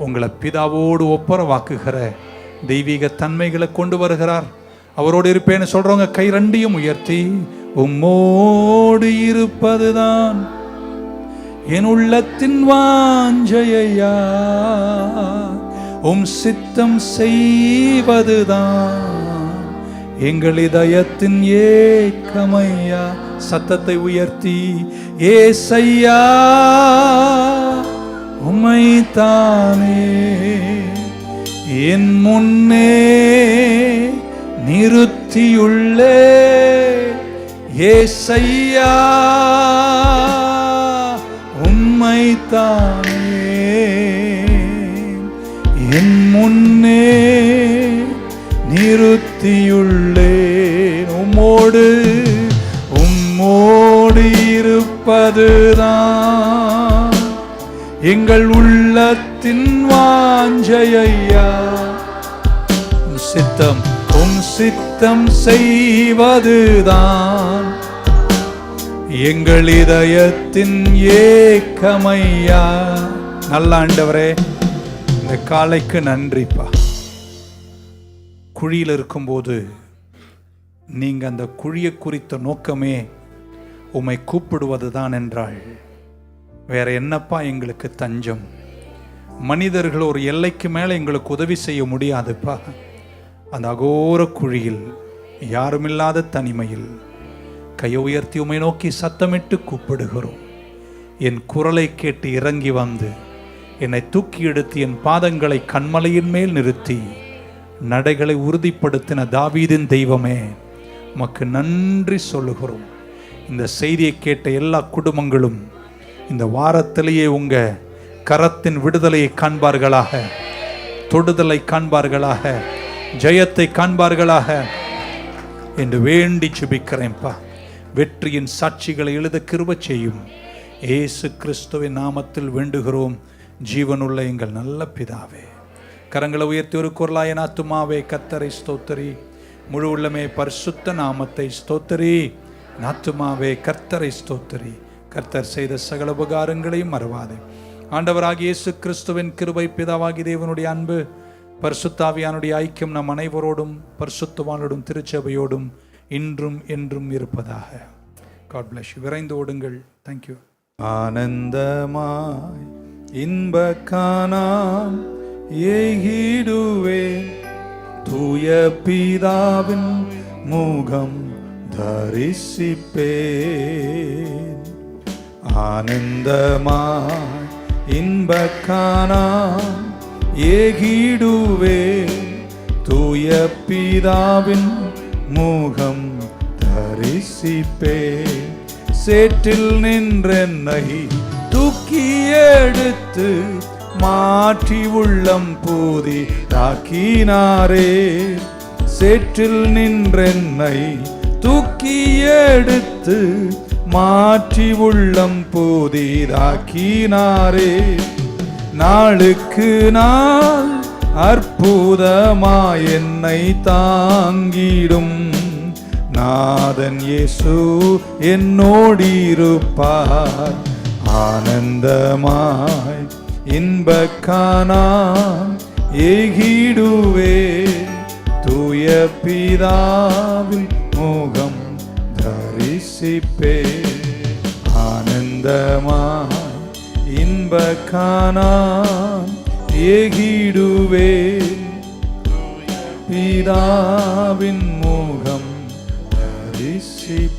உங்களை பிதாவோடு ஒப்புரவாக்குகிற தெய்வீக தன்மைகளை கொண்டு வருகிறார். அவரோடு இருப்பேன்னு சொல்றவங்க கை 2 உயர்த்தி, உம்மோடு இருப்பதுதான் என் உள்ளத்தின் வாஞ்சையா, உம் சித்தம் செய்வதுதான் எங்கள் இதயத்தின் ஏக்கமையா. சத்தத்தை உயர்த்தி, ஏசையா உம்மைத்தானே என் முன்னே நிறுத்தியுள்ளே, ஏசையா உம்மைத்தானே என் முன்னே நிறுத்தியுள்ளேன். உம்மோடு இருப்பதுதான் எங்கள் உள்ளத்தின் வாஞ்சையா. உம் சித்தம் செய்வதுதான் எங்கள் இதயத்தின் ஏக்கமையா. நல்ல ஆண்டவரே, இந்த காலைக்கு நன்றிப்பா. குழியில் இருக்கும்போது நீங்க அந்த குழியை குறித்த நோக்கமே உம்மை கூப்பிடுவது தான் என்றால் வேற என்னப்பா எங்களுக்கு தஞ்சம்? மனிதர்கள் ஒரு எல்லைக்கு மேலே எங்களுக்கு உதவி செய்ய முடியாதுப்பா. அந்த அகோர குழியில் யாருமில்லாத தனிமையில் கையை உயர்த்தி உம்மை நோக்கி சத்தமிட்டு கூப்பிடுகிறோம். என் குரலை கேட்டு இறங்கி வந்து என்னை தூக்கி எடுத்து என் பாதங்களை கண்மலையின் மேல் நிறுத்தி நடைகளை உறுதிப்படுத்தின தாவீதின் தெய்வமே, உமக்கு நன்றி சொல்லுகிறோம். இந்த செய்தியை கேட்ட எல்லா குடும்பங்களும் இந்த வாரத்திலேயே உங்க கரத்தின் விடுதலையை காண்பார்களாக, தொடுதலை காண்பார்களாக, ஜெயத்தை காண்பார்களாக என்று வேண்டி சுபிக்கிறேன்ப்பா. வெற்றியின் சாட்சிகளை எழுத கிருபை செய்யும். இயேசு கிறிஸ்துவின் நாமத்தில் வேண்டுகிறோம் ஜீவனுள்ள எங்கள் நல்ல பிதாவே. கரங்களை உயர்த்தி ஒரு குரலாய் என் ஆத்துமாவே கர்த்தரை ஸ்தோத்திரி, முழு உள்ளமே பரிசுத்த நாமத்தை ஸ்தோத்திரி. ஆத்துமாவே கர்த்தரை ஸ்தோத்திரி, கர்த்தர் செய்த சகல உபகாரங்களையும் மறவாதே. ஆண்டவராகிய இயேசு கிறிஸ்துவின் கிருபை, பிதாவாகி தேவனுடைய அன்பு, பரிசுத்தாவியானுடைய ஐக்கியம் நம் அனைவரோடும் பரிசுத்தவானோடும் திருச்சபையோடும் இன்றும் என்றும் இருப்பதாக. God bless you. விரைந்து ஓடுங்கள். Thank you. ஆனந்தமாய் இன்பக்கானாம் ஏகிடுவேன், தூய பிதாவின் முகம் தரிசிப்பேன். ஆனந்தமாய் இன்பக்கானாம் ஏகிடுவேன், தூய பிதாவின் முகம் தரிசிப்பேன். சேற்றில் நின்றென்னை தூக்கி எடுத்து மாற்றி உள்ளம் பூதி தாக்கினாரே. சேற்றில் நின்றென்னை தூக்கி எடுத்து மாற்றி உள்ளம் பூதி தாக்கினாரே. நாளுக்கு நாள் அற்புதமாய் என்னை தாங்கிடும் நாதன் இயேசு என்னோடிருப்பார். ஆனந்தமாய் இன்பக்கானாம் ஏகிடுவே, தூய பிதாவின் முகம் தரிசிப்பே. ஆனந்தமாய் இன்பக்கானாம் ஏகிடுவே, பிதாவின் முகம் தரிசிப்பே.